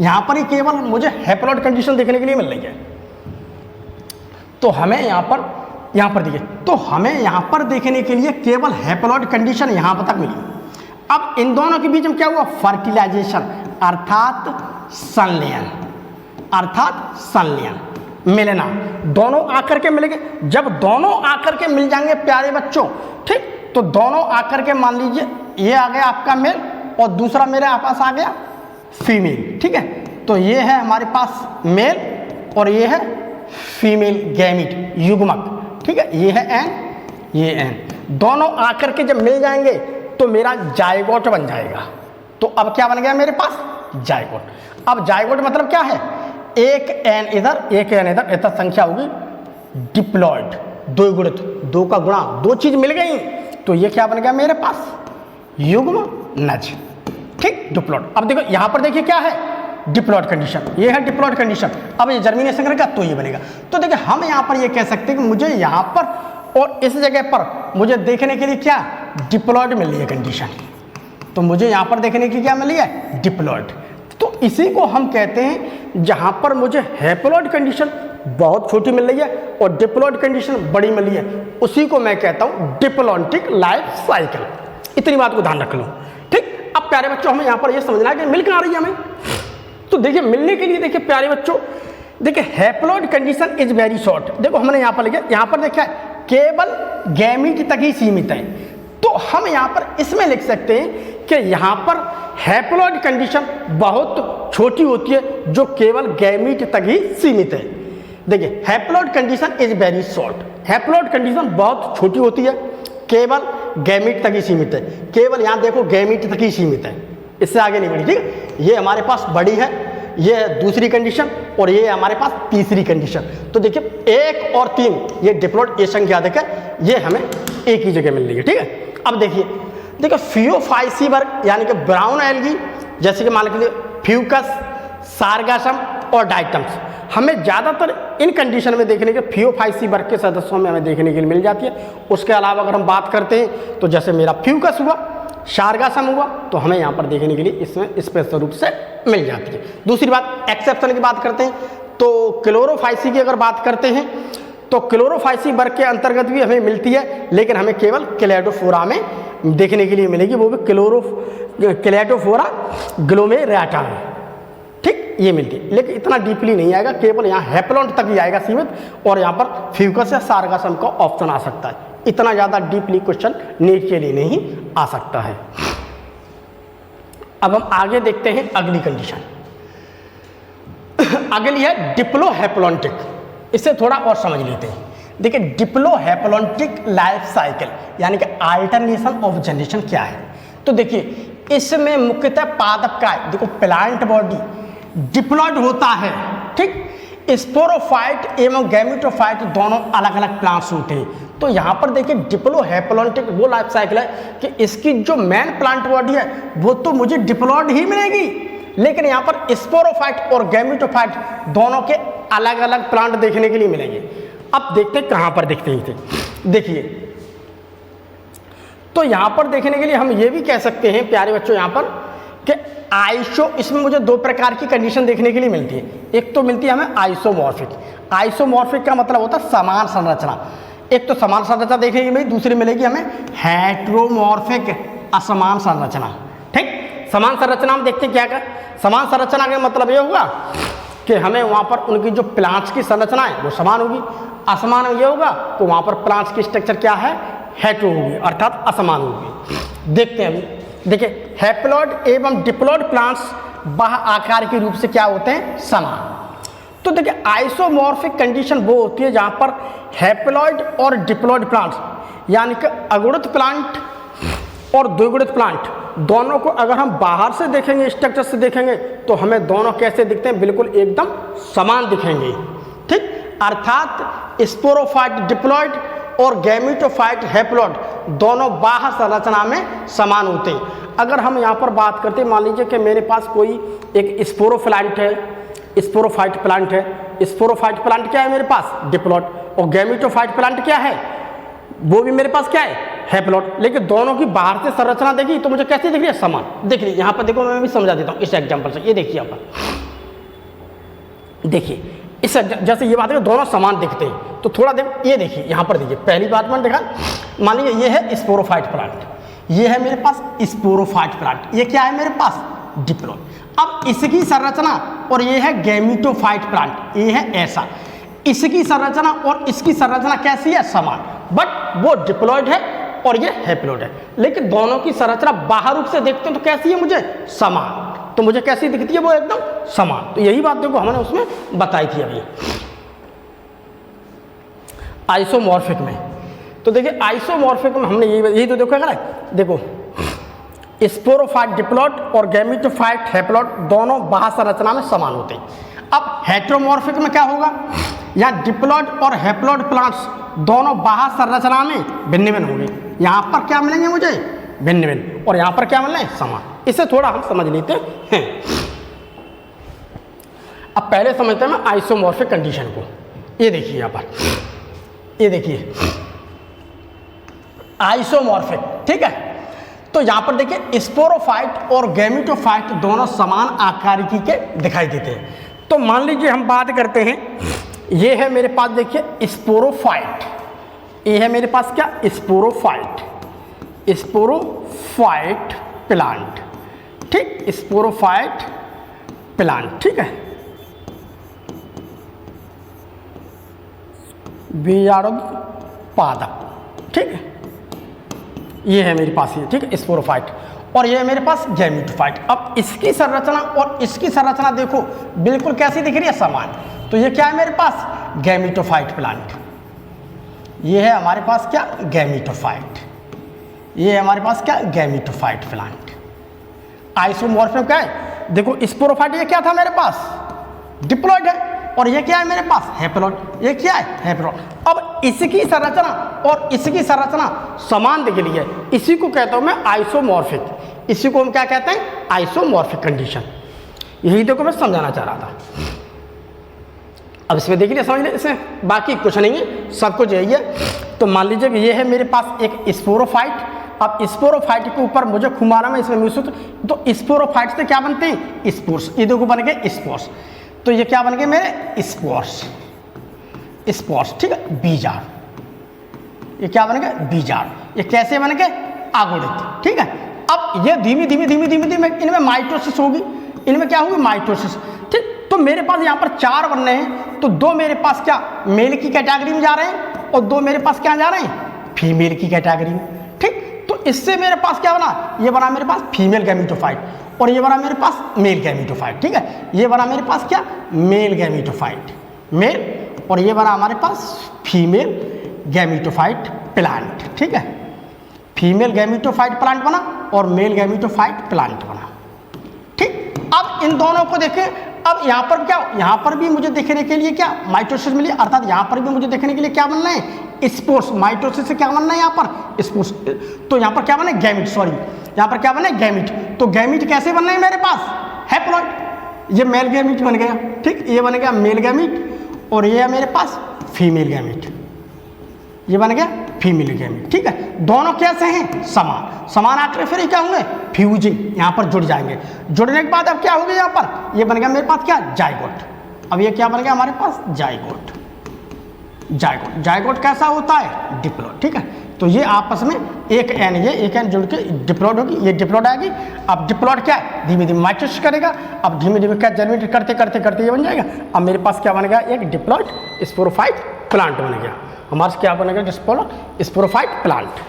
यहाँ पर ही केवल मुझे हैप्लॉइड कंडीशन देखने के लिए मिल रही है। तो हमें यहाँ पर देखिए, तो हमें यहाँ पर देखने के लिए केवल हैप्लॉइड कंडीशन यहाँ पर तक मिली। अब इन दोनों के बीच में क्या हुआ, फर्टिलाइजेशन, अर्थात संलयन, अर्थात संलयन, मिलना, दोनों आकर के मिलेंगे। जब दोनों आकर के मिल जाएंगे प्यारे बच्चों, ठीक, तो दोनों आकर के मान लीजिए ये आ गया आपका मेल और दूसरा मेरे पास आ गया फीमेल, ठीक है। तो ये है हमारे पास मेल और ये है फीमेल गैमीट, युग्मक, ठीक है, ये है एन, ये एन, दोनों आकर के जब मिल जाएंगे तो मेरा जायगोट बन जाएगा। तो अब क्या बन गया मेरे पास, जायगोट। अब जायगोट मतलब क्या है, एक एन इधर एक एन इधर, इधर संख्या होगी डिप्लॉइड, दो गुणित, दो का गुणा, दो चीज मिल गई, तो ये क्या बन गया मेरे पास, युग्म नज, ठीक, डिप्लॉइड। अब देखो यहाँ पर देखिए क्या है, डिप्लॉइड कंडीशन, ये है डिप्लॉइड कंडीशन। अब ये जर्मिनेशन करेगा तो ये बनेगा। तो देखिए हम यहाँ पर ये कह सकते हैं कि मुझे यहाँ पर और इस जगह पर मुझे देखने के लिए क्या, डिप्लॉइड मिल रही है कंडीशन। तो मुझे यहाँ पर देखने के लिए क्या मिली है, डिप्लॉइड। तो इसी को हम कहते हैं जहाँ पर मुझे हैप्लॉइड कंडीशन बहुत छोटी मिल रही है और डिप्लॉइड कंडीशन बड़ी मिल रही है, उसी को मैं कहता हूँ डिप्लॉन्टिक लाइफ साइकिल। इतनी बात को ध्यान रख लो, ठीक। अब प्यारे बच्चों हमें यहाँ पर ये समझना है कि मिल कहाँ रही है हमें। तो देखिए मिलने के लिए देखिए प्यारे बच्चों, देखिए haploid condition is very short. देखो हमने यहाँ पर लिखा, यहाँ पर देखा केवल गैमीट तक ही सीमित है। तो हम यहाँ पर इसमें लिख सकते हैं कि यहाँ पर हैप्लॉइड कंडीशन बहुत छोटी होती है जो केवल गैमीट तक ही सीमित है। देखिए haploid condition is very short, haploid condition बहुत छोटी होती है, केवल गैमीट तक ही सीमित है। केवल यहाँ देखो गैमीट तक ही सीमित है, इससे आगे नहीं बढ़ी, ठीक है। ये हमारे पास बड़ी है, ये है दूसरी कंडीशन और ये हमारे पास तीसरी कंडीशन। तो देखिए 1 और 3 ये डिप्लॉइड ये संख्या देखें, ये हमें एक ही जगह मिल रही है, ठीक है। अब देखिए फियोफाइसी वर्ग यानी कि ब्राउन एल्गी, जैसे कि मान लीजिए फ्यूकस, सारगासम और डाइटम्स, हमें ज़्यादातर इन कंडीशन में देखने के फियोफाइसी वर्ग के सदस्यों में हमें देखने के लिए मिल जाती है। उसके अलावा अगर हम बात करते हैं तो जैसे मेरा फ्यूकस हुआ, सारगासम हुआ, तो हमें यहाँ पर देखने के लिए इसमें स्पष्ट रूप से मिल जाती है। दूसरी बात एक्सेप्शन की बात करते हैं तो क्लोरोफाइसी की अगर बात करते हैं तो क्लोरोफाइसी वर्ग के अंतर्गत भी हमें मिलती है, लेकिन हमें केवल क्लेडोफोरा में देखने के लिए मिलेगी, वो भी क्लेडोफोरा ग्लोमेरेटा में, ठीक, ये मिलती है। लेकिन इतना डीपली नहीं आएगा, केवल यहाँ हैप्लॉइड तक ही आएगा सीमित, और यहाँ पर फ्यूकस या सारगासम का ऑप्शन आ सकता है। इतना ज़्यादा डीपली क्वेश्चन नीट के लिए नहीं आ सकता है। अब हम आगे देखते हैं अगली कंडीशन। अगली है डिप्लोहैप्लॉन्टिक, इसे थोड़ा और समझ लेते हैं। देखिए डिप्लोहैप्लॉन्टिक लाइफ साइकिल यानी कि अल्टरनेशन ऑफ जनरेशन क्या है। तो देखिए इसमें मुख्यतः पादप का है, देखो प्लांट बॉडी डिप्लॉइड होता है, ठीक, स्पोरोफाइट एवं गैमेटोफाइट दोनों अलग अलग प्लांट्स होते हैं। तो यहाँ पर देखिए डिप्लोहैप्लॉन्टिक वो लाइफ साइकिल है कि इसकी जो मेन प्लांट बॉडी है वो तो मुझे डिप्लॉइड ही मिलेगी, लेकिन यहाँ पर स्पोरोफाइट और गैमेटोफाइट दोनों के अलग अलग प्लांट देखने के लिए मिलेंगे। अब देखते हैं कहाँ पर दिखते हैं। देखिए तो यहाँ पर देखने के लिए हम ये भी कह सकते हैं प्यारे बच्चों यहाँ पर कि आइसो, इसमें मुझे दो प्रकार की कंडीशन देखने के लिए मिलती है। एक तो मिलती है हमें आइसोमॉर्फिक। आइसोमॉर्फिक का मतलब होता है समान संरचना, एक तो समान संरचना देखेंगे भाई, दूसरी मिलेगी हमें हेटेरोमॉर्फिक असमान संरचना। ठीक, समान संरचना हम देखते क्या कर, समान संरचना का मतलब ये होगा कि हमें वहाँ पर उनकी जो प्लांट्स की संरचना है वो समान होगी। असमान ये होगा तो वहाँ पर प्लांट्स की स्ट्रक्चर क्या है, हेटेरो होगी, अर्थात असमान होगी। देखते हैं अभी, देखिए हैप्लॉइड एवं डिप्लॉइड प्लांट्स बाह्य आकार के रूप से क्या होते हैं, समान। तो देखिए आइसोमॉर्फिक कंडीशन वो होती है जहाँ पर हैप्लॉइड और डिप्लॉइड प्लांट्स यानी कि अगुणित प्लांट और द्विगुणित प्लांट दोनों को अगर हम बाहर से देखेंगे, स्ट्रक्चर से देखेंगे, तो हमें दोनों कैसे दिखते हैं, बिल्कुल एकदम समान दिखेंगे। ठीक, अर्थात स्पोरोफाइट डिप्लॉइड और गैमेटोफाइट हैप्लॉइड दोनों बाह्य संरचना में समान होते हैं। अगर हम यहाँ पर बात करते हैं, मान लीजिए कि मेरे पास कोई एक स्पोरोफिलाइट है, स्पोरोफाइट प्लांट है। स्पोरोफाइट प्लांट क्या है मेरे पास, डिप्लॉइड, और गैमेटोफाइट प्लांट क्या है, वो भी मेरे पास क्या है, हैप्लॉइड। लेकिन दोनों की बाहर से संरचना देखी तो मुझे कैसी दिख रही है, समान दिख रही है। यहाँ पर देखो मैं भी समझा देता हूँ इस एग्जाम्पल से। ये देखिए यहाँ पर, देखिए इस जैसे ये बात है दोनों समान दिखते हैं, तो थोड़ा देखो ये देखिए यहाँ पर देखिए, पहली बात मैंने देखा, मान लीजिए ये है स्पोरोफाइट प्लांट, ये है मेरे पास स्पोरोफाइट प्लांट, ये क्या है मेरे पास, डिप्लॉइड। अब इसकी संरचना और ये है गैमेटोफाइट प्लांट, ये है ऐसा, इसकी संरचना और इसकी संरचना कैसी है, समान, बट वो डिप्लॉइड है और ये हैप्लॉइड है। लेकिन दोनों की संरचना बाहर रूप से देखते हैं तो कैसी है, मुझे समान, तो मुझे कैसी दिखती है, वो एकदम समान। तो यही बात देखो हमने उसमें बताई थी अभी आइसोमॉर्फिक में। तो देखिए आइसोमॉर्फिक में हमने यही तो देखो है, देखो स्पोरोफाइट डिप्लॉइड और गैमेटोफाइट हैप्लॉइड दोनों बाह्य संरचना में समान होते हैं। अब हेटेरोमॉर्फिक में क्या होगा, यहाँ डिप्लॉइड और हैप्लॉइड प्लांट्स दोनों बाह्य संरचना में भिन्न भिन्न होंगे। यहाँ पर क्या मिलेंगे मुझे, भिन्न भिन्न, और यहाँ पर क्या मिलना है, समान। इसे थोड़ा हम समझ लेते हैं। अब पहले समझते हैं आइसोमॉर्फिक कंडीशन को। ये देखिए यहाँ पर, ये देखिए आइसोमॉर्फिक, ठीक है। तो यहाँ पर देखिए स्पोरोफाइट और गैमेटोफाइट दोनों समान आकारिकी के दिखाई देते हैं। तो मान लीजिए हम बात करते हैं, ये है मेरे पास देखिए स्पोरोफाइट, ये है मेरे पास क्या, स्पोरोफाइट, स्पोरोफाइट प्लांट, ठीक, स्पोरोफाइट प्लांट, ठीक है, बीजाणु पादप, ठीक है, ये है मेरे पास ये, ठीक है, स्पोरोफाइट, और ये है मेरे पास गैमेटोफाइट। अब इसकी संरचना और इसकी संरचना देखो बिल्कुल कैसी दिख रही है, समान। तो ये क्या है मेरे पास, गैमेटोफाइट प्लांट, ये है हमारे पास क्या, गैमेटोफाइट, ये है हमारे पास क्या, गैमेटोफाइट प्लांट। आइसोमॉर्फिक क्या है, देखो स्पोरोफाइट ये क्या था मेरे पास, डिप्लॉइड है, और ये क्या है मेरे पास, हैप्लॉइड, ये क्या है, हैप्लॉइड। अब इसकी संरचना और इसकी संरचना समान दिख रही है, इसी को कहता हूं मैं आइसोमॉर्फिक, इसी को हम क्या कहते हैं, आइसोमॉर्फिक कंडीशन। यही देखो मैं समझाना चाह रहा था। अब इसमें देख लिया, समझ लिया, इसमें बाकी कुछ नहीं है, सब कुछ यही है। तो मान लीजिए कि ये है मेरे पास एक स्पोरोफाइट। अब स्पोरोफाइट के ऊपर मुझे खुमारा में इसमें मिश्रित, तो स्पोरोफाइट से क्या बनते हैं, स्पोर्स, ये देखो बन गए स्पोर्स। तो ये क्या बन गए मेरे, स्पोर्स, स्पोर्स, ठीक है, बीजाणु, ये क्या बन गए, बीजाणु। ये कैसे बन गए, अगुणित, ठीक है। अब ये धीमी धीमी धीमी धीमी धीमी इनमें माइटोसिस होगी, इनमें क्या होगी, माइटोसिस, ठीक। तो मेरे पास यहाँ पर 4 बनने हैं, तो 2 मेरे पास क्या मेल की कैटेगरी में जा रहे हैं और 2 मेरे पास क्या जा रहे हैं, फीमेल की कैटेगरी में, ठीक। तो इससे मेरे पास क्या बना, ये बना मेरे पास फीमेल गैमेटोफाइट, और ये बना मेरे पास मेल गैमेटोफाइट, ठीक है। ये बना मेरे पास क्या, मेल गैमेटोफाइट, मेल, और ये बना हमारे पास फीमेल गैमेटोफाइट प्लांट, ठीक है। फीमेल गैमेटोफाइट प्लांट बना और मेल गैमेटोफाइट प्लांट बना, ठीक। अब इन दोनों को देखें, अब यहाँ पर क्या, यहाँ पर भी मुझे देखने के लिए क्या, माइटोसिस मिली, अर्थात यहाँ पर भी मुझे देखने के लिए क्या बनना है, स्पोर्स। माइटोसिस से क्या बनना है यहाँ पर, स्पोर्स। तो यहाँ पर क्या बना है, गैमिट, सॉरी, यहाँ पर क्या बना है, गैमिट। तो गैमिट कैसे बनना है मेरे पास, हैप्लॉइड, ये मेल गैमिट बन गया, ठीक, ये बन गया मेल गैमिट, और ये है मेरे पास फीमेल गैमिट, ये बन गया फीमेल गैमिट, ठीक है। दोनों कैसे हैं, समान, समान आकर फिर क्या होंगे, फ्यूजिंग, यहाँ पर जुड़ जाएंगे। जुड़ने के बाद अब क्या होगा, यहाँ पर ये बन गया मेरे पास क्या, जाइगोट। अब ये क्या बन गया हमारे पास, जाइगोट, जायगोट। जायगोट कैसा होता है? डिप्लॉइड। ठीक है, तो ये आपस में एक एन जुड़ के डिप्लॉइड होगी, ये डिप्लॉइड आएगी। अब डिप्लॉइड क्या है? धीमे धीमे माइटोसिस करेगा। अब धीमे धीमे क्या जर्मिनेट करते करते करते ये बन जाएगा। अब मेरे पास क्या बन गया? एक डिप्लॉइड स्पोरोफाइट प्लांट बन गया। हमारे क्या बनेगा? Sporophyte plant.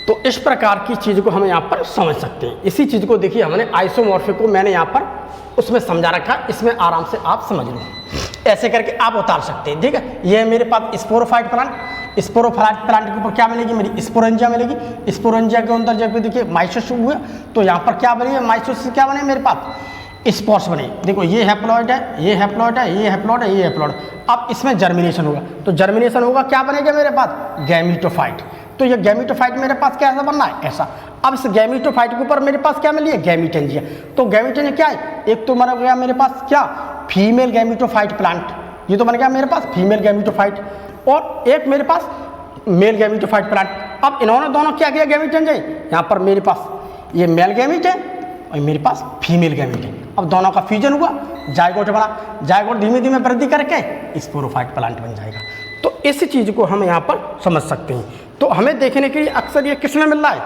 तो इस प्रकार की चीज़ को हम यहाँ पर समझ सकते हैं। इसी चीज़ को देखिए, हमने आइसोमॉर्फिक को मैंने यहाँ पर उसमें समझा रखा, इसमें आराम से आप समझ लो, ऐसे करके आप उतार सकते हैं। ठीक है, ये मेरे पास स्पोरोफाइट प्लांट। स्पोरोफाइट प्लांट के ऊपर क्या मिलेगी? मेरी स्पोरेंजिया मिलेगी। स्पोरेंजिया के अंदर जब देखिए माइटोसिस हुआ तो यहाँ पर क्या बनी? माइटोसिस क्या बने मेरे पास? स्पोर्स बने। देखो ये हैप्लॉइड है, ये हैप्लॉइड है, ये हैप्लॉइड है, ये हैप्लॉइड। अब इसमें जर्मिनेशन होगा, तो जर्मिनेशन होगा, क्या बनेगा मेरे पास? गैमीटोफाइट। तो ये गैमीटोफाइट मेरे पास कैसा बनना है? ऐसा। अब इस गैमीटोफाइट के ऊपर मेरे पास क्या मिली है? गैमीटेंजिया। तो गैमीटेंजिया क्या है? एक तो बन गया मेरे पास क्या? Female gametophyte plant. ये तो बन गया मेरे पास फीमेल गैमीटोफाइट, और एक मेरे पास मेल गैमीटोफाइट प्लांट। अब इन्होंने दोनों क्या किया? गैमीटेंजिया। यहाँ पर मेरे पास ये मेल गैमीट है और मेरे पास फीमेल गैमीट है। अब दोनों का फ्यूजन हुआ, जायगोट बना। जायगोट धीमे धीमे वृद्धि करके स्पोरोफाइट प्लांट बन जाएगा। तो इस चीज़ को हम यहाँ पर समझ सकते हैं। तो हमें देखने के लिए अक्सर ये किसमें मिल रहा है?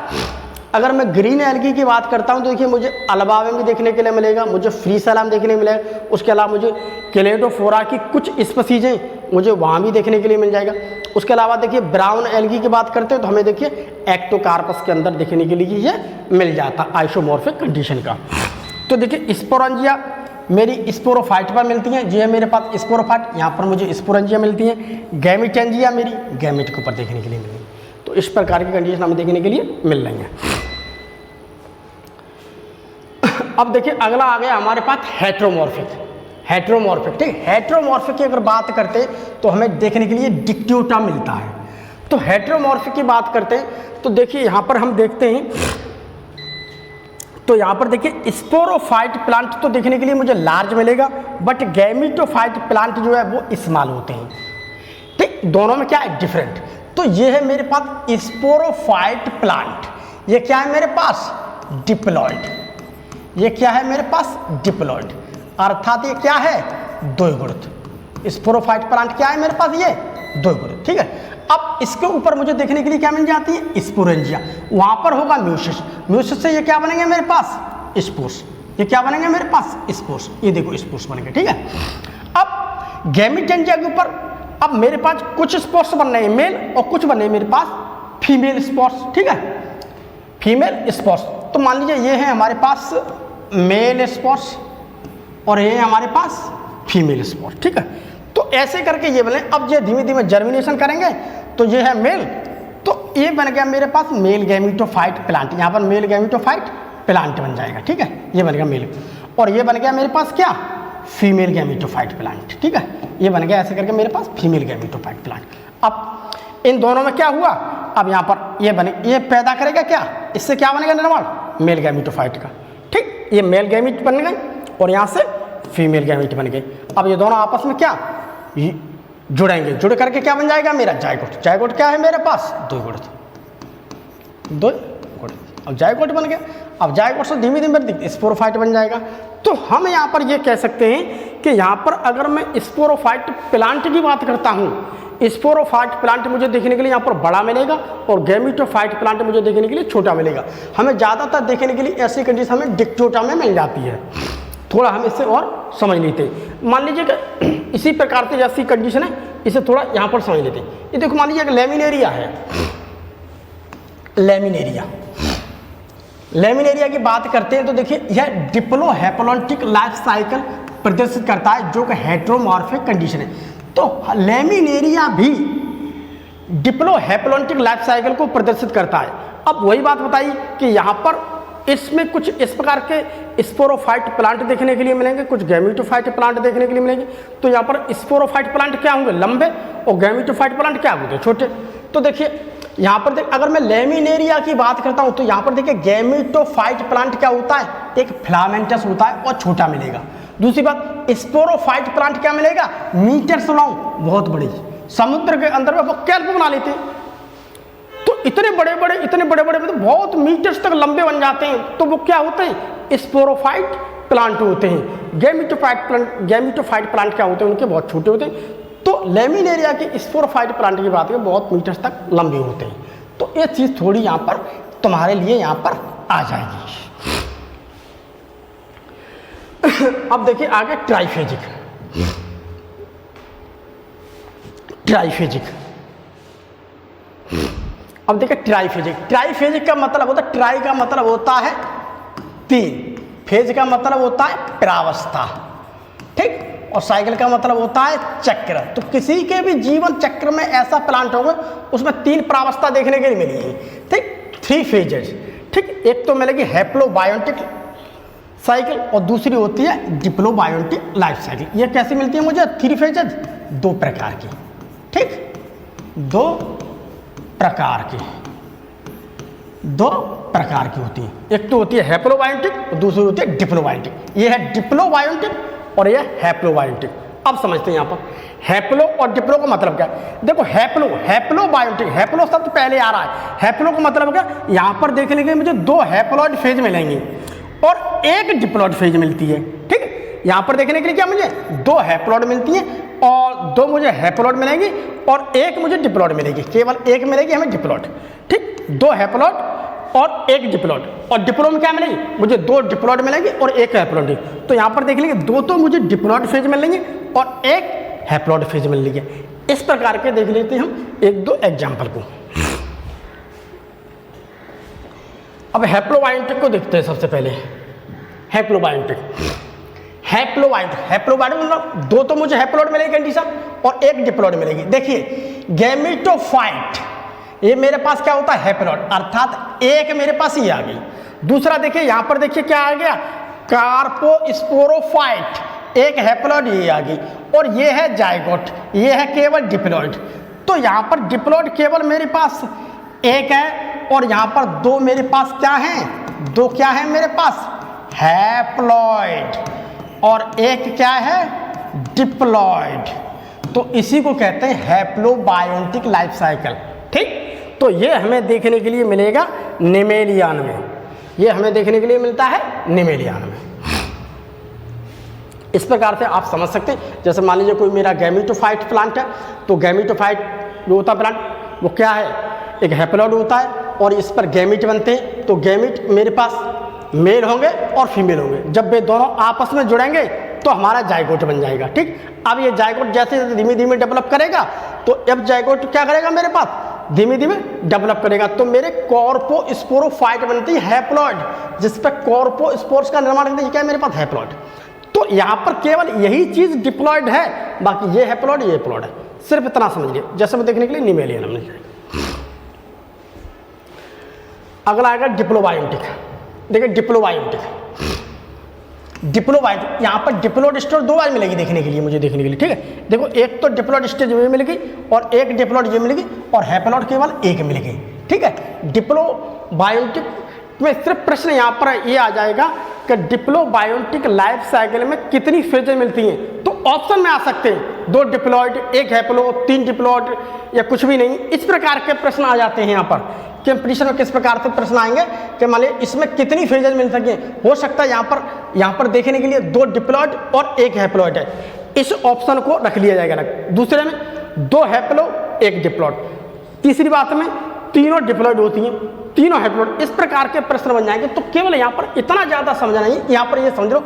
अगर मैं ग्रीन एल्गी की बात करता हूँ तो देखिए मुझे अल्बा में भी देखने के लिए मिलेगा, मुझे फ्री सैलम देखने को मिलेगा। उसके अलावा मुझे क्लेडोफोरा की कुछ स्पीसीजें मुझे वहाँ भी देखने के लिए मिल जाएगा। उसके अलावा देखिए ब्राउन एल्गी की बात करते हैं तो हमें देखिए एक्टोकार्पस के अंदर देखने के लिए ये मिल जाता आइसोमॉर्फिक कंडीशन का। तो देखिए स्पोरेंजिया मेरी स्पोरोफाइट पर मिलती हैं, जी है मेरे पास स्पोरोफाइट। यहाँ पर मुझे स्पोरेंजिया मिलती हैं। गैमीटेंजिया मेरी गैमीट के ऊपर देखने के लिए मिलेगी। तो इस प्रकार की कंडीशन हमें देखने के लिए मिल रही है। अब देखिए अगला आ गया हमारे पास हेट्रोमॉर्फिक। हेट्रोमॉर्फिक, ठीक। हेट्रोमॉर्फिक की अगर बात करते हैं तो हमें देखने के लिए डिक्ट्योटा मिलता है। तो हेट्रोमॉर्फिक की बात करते हैं तो देखिए यहाँ पर हम देखते हैं, तो यहाँ पर देखिए स्पोरोफाइट प्लांट तो देखने के लिए मुझे लार्ज मिलेगा, बट गैमीटोफाइट प्लांट जो है वो स्मॉल होते हैं। ठीक, दोनों में क्या है? डिफरेंट। तो ये है मेरे पास स्पोरोफाइट प्लांट। ये क्या है मेरे पास? डिप्लॉइड। ये क्या है मेरे पास? डिप्लॉइड। अर्थात ये क्या है? द्विगुणित। स्पोरोफाइट प्लांट क्या है मेरे पास? ये द्विगुणित। ठीक है, अब इसके ऊपर मुझे देखने के लिए क्या मिल जाती है? स्पोरेंजिया। वहां पर होगा म्यूसिस। म्यूसिस से ये क्या बनेंगे मेरे पास? स्पोर्स। ये क्या बनेंगे मेरे पास? स्पोर्स। ये देखो स्पोर्स बनेंगे। ठीक है, अब गैमीटेंजिया के ऊपर अब मेरे पास कुछ स्पोर्स बन रहे हैं मेल और कुछ बन रहे हैं मेरे पास फीमेल स्पोर्स। ठीक है, फीमेल स्पोर्स। तो मान लीजिए ये है हमारे पास मेल स्पोर्स और ये है हमारे पास फीमेल स्पोर्स। ठीक है, तो ऐसे करके ये बने। अब ये धीमे धीमे जर्मिनेशन करेंगे तो ये है मेल, तो ये बन गया मेरे पास मेल गैमीटोफाइट प्लांट। यहाँ पर मेल गैमीटोफाइट प्लांट बन जाएगा। ठीक है, ये बन गया मेल, और ये बन गया मेरे पास क्या? Female gametophyte plant. ठीक है, ये बन गया ऐसे करके मेरे पास फीमेल गैमीटोफाइट प्लांट। अब इन दोनों में क्या हुआ? अब यहाँ पर ये बने, ये पैदा करेगा क्या? इससे क्या बनेगा निर्माण? मेल गैमीटोफाइट का। ठीक, ये मेल गैमीट बन गए और यहाँ से फीमेल गैमीट बन गए। अब ये दोनों आपस में क्या जुड़ेंगे? जुड़ करके क्या बन जाएगा मेरा? जायगोट। जायगोट क्या है मेरे पास? द्विगुणित। अब जायगोट बन गया। अब जायगोट से धीमे धीमे स्पोरोफाइट बन जाएगा। तो हम यहाँ पर ये कह सकते हैं कि यहाँ पर अगर मैं स्पोरोफाइट प्लांट की बात करता हूँ, स्पोरोफाइट प्लांट मुझे देखने के लिए यहाँ पर बड़ा मिलेगा और गैमीटोफाइट प्लांट मुझे देखने के लिए छोटा मिलेगा। हमें ज़्यादातर देखने के लिए ऐसी कंडीशन हमें डिक्ट्योटा में मिल जाती है। थोड़ा हम इससे और समझ लेते हैं। मान लीजिए कि इसी प्रकार से जैसी कंडीशन है, इसे थोड़ा यहाँ पर समझ लेते हैं। ये देखो मान लीजिए कि लेमिनेरिया है। लेमिनेरिया, लेमिनेरिया की बात करते हैं तो देखिए यह डिप्लोहेप्लोन्टिक लाइफ साइकिल प्रदर्शित करता है जो कि हेट्रोमॉर्फिक कंडीशन है। तो लेमिनेरिया भी डिप्लोहेप्लोन्टिक लाइफ साइकिल को प्रदर्शित करता है। अब वही बात बताई कि यहाँ पर इसमें कुछ इस प्रकार के स्पोरोफाइट प्लांट देखने के लिए मिलेंगे, कुछ गैमीटोफाइट प्लांट देखने के लिए मिलेंगे। तो यहाँ पर स्पोरोफाइट प्लांट क्या होंगे? लंबे, और गैमीटोफाइट प्लांट क्या होंगे? छोटे। तो देखिए यहाँ पर अगर मैं लेमिनेरिया की बात करता हूँ तो यहाँ पर देखिए गैमीटोफाइट प्लांट क्या होता है? एक फिलामेंटस होता है और छोटा मिलेगा। दूसरी बात स्पोरोफाइट प्लांट क्या मिलेगा? मीटर्स लॉन्ग, बहुत बड़ी। समुद्र के अंदर में वो कैल्प बना लेते हैं, तो इतने बड़े बड़े मतलब बहुत मीटर्स तक लंबे बन जाते हैं। तो वो क्या होते हैं? स्पोरोफाइट प्लांट होते हैं। गैमेटोफाइट प्लांट क्या होते हैं, उनके बहुत छोटे होते हैं। तो लैमिनेरिया के स्पोरोफाइट प्लांट की बात करें बहुत मीटर्स तक लंबे होते हैं। तो ये चीज़ थोड़ी यहाँ पर तुम्हारे लिए यहाँ पर आ जाएगी। अब देखिए आगे ट्राइफेजिक। अब देखिए ट्राइफेजिक का मतलब होता है, ट्राई का मतलब होता है 3, फेज का मतलब होता है प्रावस्था, ठीक, और साइकिल का मतलब होता है चक्र। तो किसी के भी जीवन चक्र में ऐसा प्लांट होगा उसमें 3 प्रावस्था देखने के लिए मिलेगी, ठीक, 3 फेजेस, ठीक। एक तो मिलेगी हैप्लोबायोटिक साइकिल और दूसरी होती है डिप्लोबायोटिक लाइफ साइकिल। ये कैसी मिलती है मुझे? 3 फेजेस, 2 प्रकार की, ठीक, 2 प्रकार की होती है। एक तो होती है हैप्लोबायोटिक और दूसरी होती है डिप्लोबायोटिक। ये है डिप्लोबायोटिक और ये हैप्लोबायोटिक। अब समझते हैं यहाँ पर हैप्लो और डिप्लो का मतलब क्या है। देखो हैप्लोबायोटिक, हैप्लो शब्द पहले आ रहा है। हैप्लो का मतलब क्या, यहाँ पर देखने के लिए मुझे 2 हैप्लॉइड फेज मिलेंगे और 1 डिप्लॉइड फेज मिलती है, ठीक। यहाँ पर देखने के लिए क्या मुझे 2 हैप्लॉइड मिलती हैं और 2 मुझे हैप्लॉइड मिलेंगी और 1 मुझे डिप्लॉइड मिलेगी, केवल 1 मिलेगी हमें डिप्लॉइड, ठीक। 2 हैप्लॉइड और 1 डिप्लॉइड, और डिप्लो में क्या मिलेगी मुझे 2 डिप्लॉइड मिलेंगी और 1 हैप्लॉइड। तो यहाँ पर देख लेंगे 2 तो मुझे डिप्लॉइड फेज मिलेंगे और 1 हैप्लॉइड फेज मिलेगी। इस प्रकार के देख लेते हैं हम 1-2 एग्जाम्पल को। अब हैप्लोबायोटिक को देखते हैं सबसे पहले। हैप्लोबायोटिक मतलब 2 तो मुझे हैप्लॉइड मिलेगी कंडीशन और 1 डिप्लॉइड मिलेगी। देखिए गैमेटोफाइट, ये मेरे पास क्या होता है हैप्लॉइड, अर्थात 1 मेरे पास ये आ गई। दूसरा देखिए यहाँ पर देखिए क्या आ गया, कार्पोस्पोरोफाइट, 1 हैप्लॉइड ये आ गई और ये है जाइगोट, ये है केवल डिप्लॉइड। तो यहाँ पर डिप्लॉइड केवल मेरे पास 1 है और यहाँ पर 2 मेरे पास क्या हैं, 2 क्या है मेरे पास हैप्लॉइड और 1 क्या है डिप्लॉइड। तो इसी को कहते हैं हैप्लोबायोटिक लाइफ साइकिल, ठीक। तो ये हमें देखने के लिए मिलेगा निमेलियन में, ये हमें देखने के लिए मिलता है निमेलियन में। इस प्रकार से आप समझ सकते हैं। जैसे मान लीजिए कोई मेरा गैमेटोफाइट प्लांट है, तो गैमेटोफाइट जो होता है प्लांट वो क्या है, एक हैप्लॉइड होता है और इस पर गैमीट बनते हैं। तो गैमीट मेरे पास मेल होंगे और फीमेल होंगे, जब वे दोनों आपस में जुड़ेंगे तो हमारा जाइगोट बन जाएगा, ठीक। अब ये जाइगोट जैसे धीमे धीमे डेवलप करेगा तो अब जाइगोट क्या करेगा मेरे पास धीमे धीमे डेवलप करेगा। तो मेरे कॉर्पोस्पोरोफाइट बनती है हैप्लॉइड, जिस पर कॉर्पोस्पोर्स का निर्माण करती है, क्या है मेरे पास हैप्लॉइड। तो यहाँ पर केवल यही चीज़ डिप्लॉइड है, बाकी ये हैप्लॉइड ये हैप्लॉइड है, सिर्फ इतना समझिए। जैसे मैं देखने के लिए निमेलियन मिल जाएगा। अगला आएगा डिप्लोबायोटिक। देखिए डिप्लोबायोटिक यहाँ पर डिप्लॉइड स्टेज 2 बार मिलेगी देखने के लिए, मुझे देखने के लिए, ठीक है। देखो एक तो डिप्लॉइड स्टेज में मिलेगी और 1 डिप्लॉइड ये मिलेगी और हैप्लॉइड केवल 1 मिलेगी, ठीक है। डिप्लोबायोटिक में सिर्फ प्रश्न यहाँ पर ये आ जाएगा कि डिप्लोबायोटिक लाइफ साइकिल में कितनी फेजें मिलती हैं। तो ऑप्शन में आ सकते हैं 2 डिप्लॉइड, 1 हैप्लो, 3 डिप्लॉइड या कुछ भी नहीं। इस प्रकार के प्रश्न आ जाते हैं यहाँ पर। कंपटीशन में किस प्रकार से प्रश्न आएंगे कि मान लीजिए इसमें कितनी फेजेज मिल सके। हो सकता है यहाँ पर देखने के लिए 2 डिप्लॉइड और 1 हैप्लॉइड है, इस ऑप्शन को रख लिया जाएगा। दूसरे में 2 हैप्लो 1 डिप्लॉइड, तीसरी बात में तीनों डिप्लॉइड होती हैं, तीनों हैप्लॉइड। इस प्रकार के प्रश्न बन जाएंगे। तो केवल यहाँ पर इतना ज़्यादा समझना नहीं, यहाँ पर ये समझ लो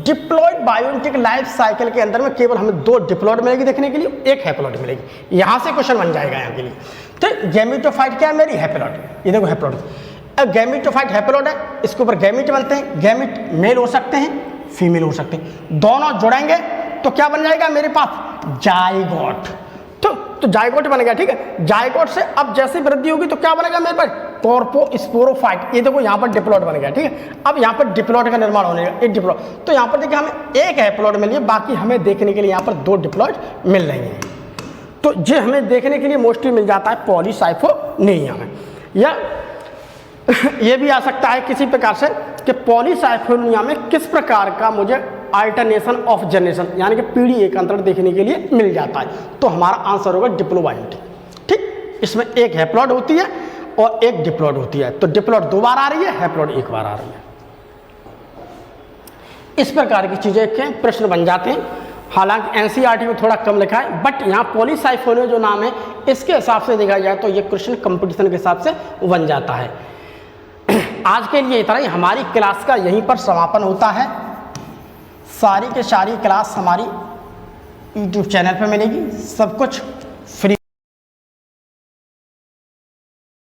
डिप्लॉइड बायोटिक लाइफ साइकिल के अंदर में केवल हमें 2 डिप्लॉइड मिलेगी देखने के लिए, 1 हैप्लॉइड मिलेगी। यहाँ से क्वेश्चन बन जाएगा यहाँ के लिए। तो गैमेटोफाइट क्या है मेरी हैप्लॉइड, ये देखो हैप्लॉइड। अब गैमेटोफाइट हैप्लॉइड है, इसके ऊपर गैमीट बनते हैं। गैमीट मेल हो सकते हैं फीमेल हो सकते हैं, दोनों जुड़ेंगे तो क्या बन जाएगा मेरे पास जाइगोट। तो जाइगोट बन गया, ठीक है। जाइगोट से अब जैसे वृद्धि होगी तो क्या बनेगा मेरे पास कॉर्पोस्पोरोफाइट। ये देखो यहाँ पर डिप्लॉइड बन गया, ठीक है। अब यहाँ पर डिप्लॉइड का निर्माण होने लगा, 1 डिप्लॉइड। तो यहाँ पर देखिए हमें 1 हैप्लॉइड मिली है, बाकी हमें देखने के लिए यहाँ पर 2 डिप्लॉइड मिल रही हैं। तो ये हमें देखने के लिए मोस्टली मिल जाता है पॉलीसाइफोनिया में। या ये भी आ सकता है किसी प्रकार से कि पॉलीसाइफोनिया में किस प्रकार का मुझे अल्टरनेशन ऑफ जनरेशन यानी कि पीढ़ी एकांतरण देखने के लिए मिल जाता है। तो हमारा आंसर होगा डिप्लोबायोटिक, ठीक। इसमें 1 हैप्लॉइड होती है और 1 डिप्लॉइड होती है। तो डिप्लॉइड 2 बार आ रही है, हैप्लॉइड 1 बार आ रही है। इस प्रकार की चीज़ें के प्रश्न बन जाते हैं। हालांकि एनसीईआरटी में थोड़ा कम लिखा है, बट यहाँ पॉलीसाइफोनियो जो नाम है इसके हिसाब से देखा जाए तो ये क्वेश्चन कंपटीशन के हिसाब से बन जाता है। आज के लिए इतना ही, हमारी क्लास का यहीं पर समापन होता है। सारी के सारी क्लास हमारी यूट्यूब चैनल पर मिलेगी, सब कुछ फ्री।